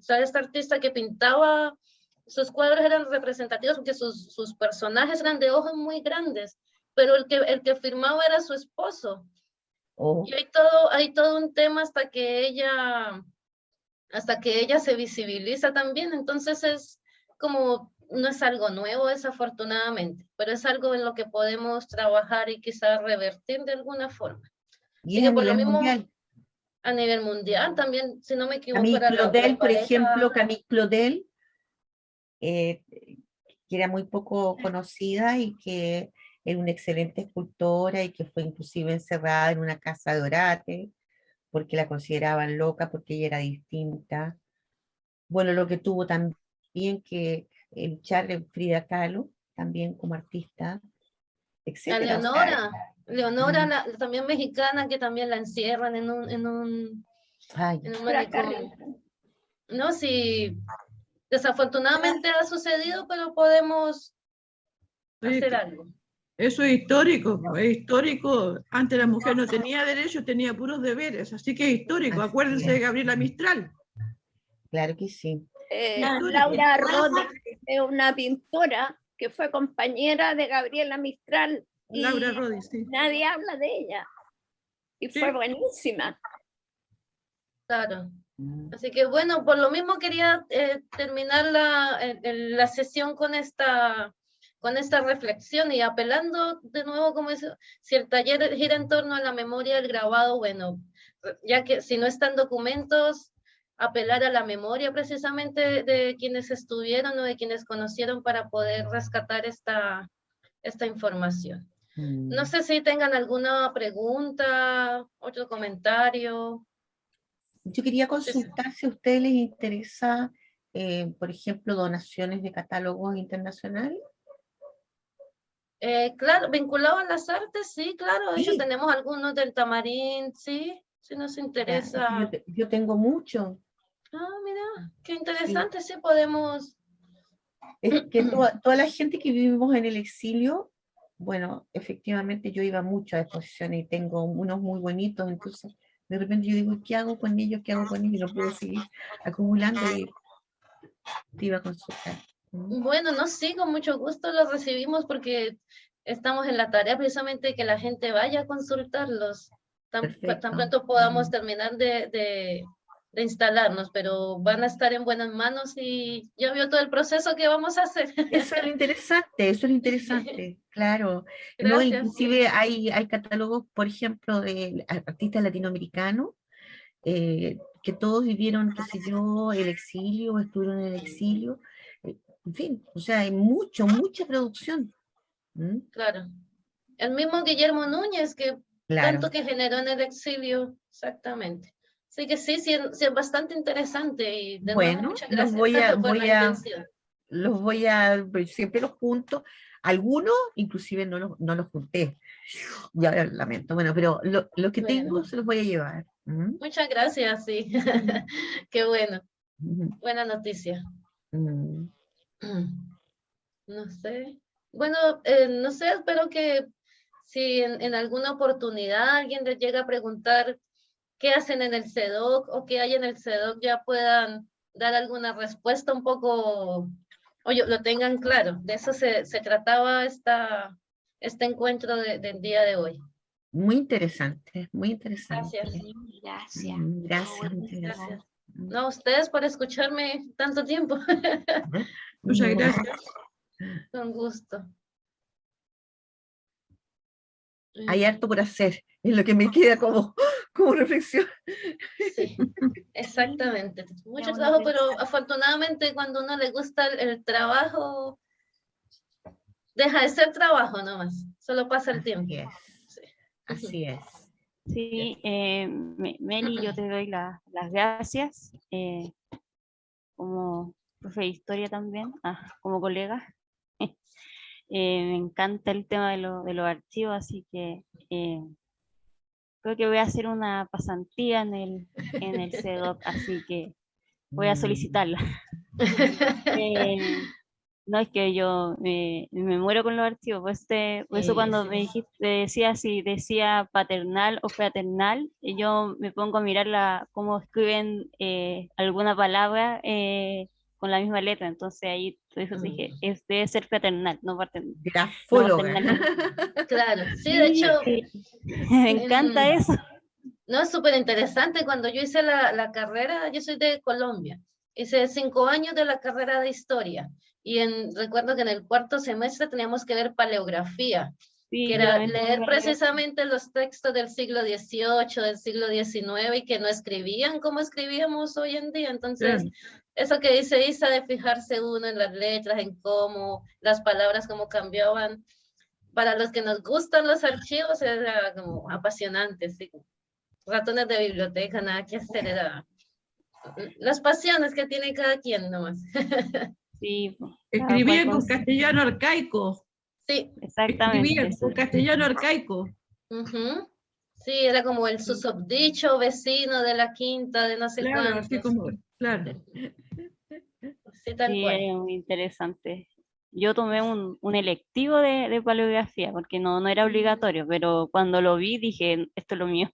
sea, esta artista que pintaba, sus cuadros eran representativos porque sus personajes eran de ojos muy grandes, pero el que firmaba era su esposo. Oh. Y hay todo un tema hasta que ella se visibiliza también. Entonces es como, no es algo nuevo desafortunadamente, pero es algo en lo que podemos trabajar y quizás revertir de alguna forma. Y Y es que a por lo nivel mismo, mundial. a nivel mundial también, si no me equivoco, Camille era la Claudel, por pareja. ejemplo, Camille Claudel, que era muy poco conocida y que era una excelente escultora y que fue inclusive encerrada en una casa de orate porque la consideraban loca, porque ella era distinta. Bueno, lo que tuvo también que luchar en Frida Kahlo, también como artista, A etcétera. O sea, Leonora, también mexicana, que también la encierran en un ay, manicomio. No, sí, desafortunadamente ha sucedido, pero podemos hacer algo. Eso es histórico, es histórico. Antes la mujer no tenía derechos, tenía puros deberes, así que es histórico. así Acuérdense de Gabriela Mistral. claro que sí. Laura Rodríguez es una pintora que fue compañera de Gabriela Mistral Laura y Rodi, sí. nadie habla de ella. Y Sí. fue buenísima. Claro. Así que bueno, por lo mismo quería terminar la sesión con esta reflexión y apelando de nuevo, como es, si el taller gira en torno a la memoria del grabado, bueno, ya que si no están documentos, apelar a la memoria precisamente de quienes estuvieron o de quienes conocieron para poder rescatar esta información. No sé si tengan alguna pregunta, otro comentario. Yo quería consultar si a ustedes les interesa, por ejemplo, donaciones de catálogos internacionales. Claro, vinculado a las artes, sí, claro. De hecho, Sí. tenemos algunos del Tamarín, sí, si nos Ya, interesa. yo tengo mucho. Ah, mira, qué Sí. interesante, sí podemos. Es que toda la gente que vivimos en el exilio, bueno, efectivamente yo iba mucho a exposiciones y tengo unos muy bonitos, entonces de repente yo digo, ¿qué hago con ellos? ¿Qué hago con ellos? Y no puedo seguir acumulando y te iba a consultar. Bueno, no, sí, con mucho gusto los recibimos porque estamos en la tarea precisamente de que la gente vaya a consultarlos. Tan Perfecto. pronto podamos terminar de instalarnos, pero van a estar en buenas manos y ya vio todo el proceso que vamos a hacer. Eso es lo interesante, claro. No, Gracias. inclusive hay catálogos, por ejemplo, de artistas latinoamericanos, que todos vivieron, qué sé yo, el exilio, estuvieron en el exilio, en fin, o sea, hay mucha producción. ¿Mm? Claro. El mismo Guillermo Núñez, que Claro. tanto que generó en el exilio, exactamente. Así que sí, es bastante interesante y de nuevo Bueno, muchas los gracias por la intención. pues, siempre los junto, algunos inclusive no los junté, ya lamento, bueno, pero lo que Bueno. tengo se los voy a llevar. ¿Mm? Muchas gracias, sí. Qué bueno. Ujú. Buena noticia. Mm. No sé. Bueno, no sé, espero que si en alguna oportunidad alguien les llega a preguntar qué hacen en el CEDOC o qué hay en el CEDOC, ya puedan dar alguna respuesta un poco, o lo tengan claro. De eso se trataba este encuentro del día de hoy. Muy interesante, muy interesante. Gracias. Gracias. Gracias, muchas Gracias. gracias. No, a ustedes por escucharme tanto tiempo. Muchas gracias. Con gusto. Hay harto por hacer, es lo que me queda como reflexión. Sí, exactamente. Mucho uno trabajo, pero piensa. afortunadamente cuando a uno le gusta el trabajo, deja de ser trabajo nomás, solo pasa el tiempo. Así es, Sí. así es. Sí, Meli, yo te doy las gracias como profe de historia también, como colega. Me encanta el tema de los archivos, así que creo que voy a hacer una pasantía en el CEDOC, así que voy a solicitarla. No, es que yo me muero con los archivos, por eso cuando me dijiste, decía si decía paternal o fraternal, yo me pongo a mirar cómo escriben alguna palabra con la misma letra, entonces ahí por eso dije, debe ser fraternal, no paternal. Grafóloga. Claro, sí, de hecho, Me encanta eso. no, es súper interesante. Cuando yo hice la carrera, yo soy de Colombia, hice 5 años de la carrera de historia y recuerdo que en el cuarto semestre teníamos que ver paleografía, Sí, que yo era también leer tengo precisamente los textos del siglo XVIII, del siglo XIX y que no escribían como escribíamos hoy en día. Entonces, eso que dice Isa de fijarse uno en las letras, en cómo las palabras, cómo cambiaban, para los que nos gustan los archivos era como apasionante, sí. Ratones de biblioteca, nada que hacer, era las pasiones que tiene cada quien nomás. Sí, Escribían con castellano arcaico. Sí. Exactamente. Escribían con castellano arcaico. Sí, era como el susodicho vecino de la quinta, de no sé Claro, cuántos. así como, claro. Sí, tal cual. Es muy interesante. Yo tomé un electivo de paleografía, porque no era obligatorio, pero cuando lo vi dije, esto es lo mío.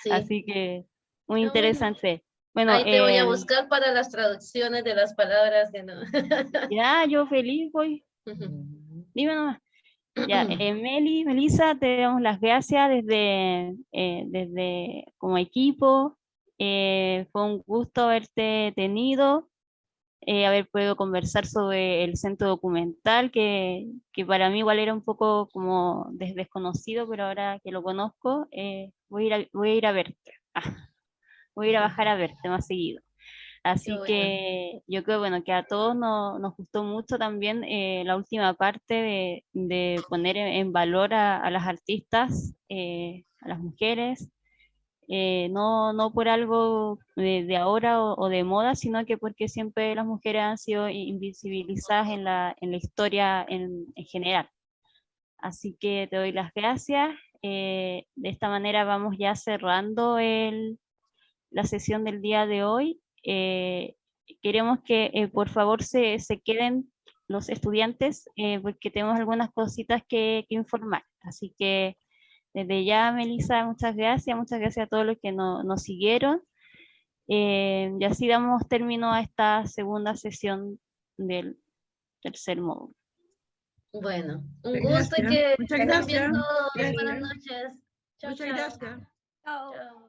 Sí. Así que muy Ah, interesante. Bueno, ahí te voy a buscar para las traducciones de las palabras que no. ya, yo feliz voy. Dime nomás. Ya, Melissa, te damos las gracias desde como equipo. Fue un gusto haberte tenido, haber podido conversar sobre el centro documental, que para mí igual era un poco como desconocido, pero ahora que lo conozco, voy a ir a verte. Voy a ir a bajar a verte más seguido. Así bueno. que yo creo, bueno, que a todos nos gustó mucho también la última parte de poner en valor a las artistas, a las mujeres, no por algo de ahora o de moda, sino que porque siempre las mujeres han sido invisibilizadas en la historia en general. Así que te doy las gracias. De esta manera vamos ya cerrando la sesión del día de hoy. Queremos que por favor se queden los estudiantes porque tenemos algunas cositas que informar. Así que desde ya, Melissa, muchas gracias a todos los que nos siguieron. Y así damos término a esta segunda sesión del tercer módulo. Bueno, un gusto y Gracias. que Muchas estén bien gracias. todos. Gracias. Buenas noches. Chao, Muchas chao. gracias. Chao.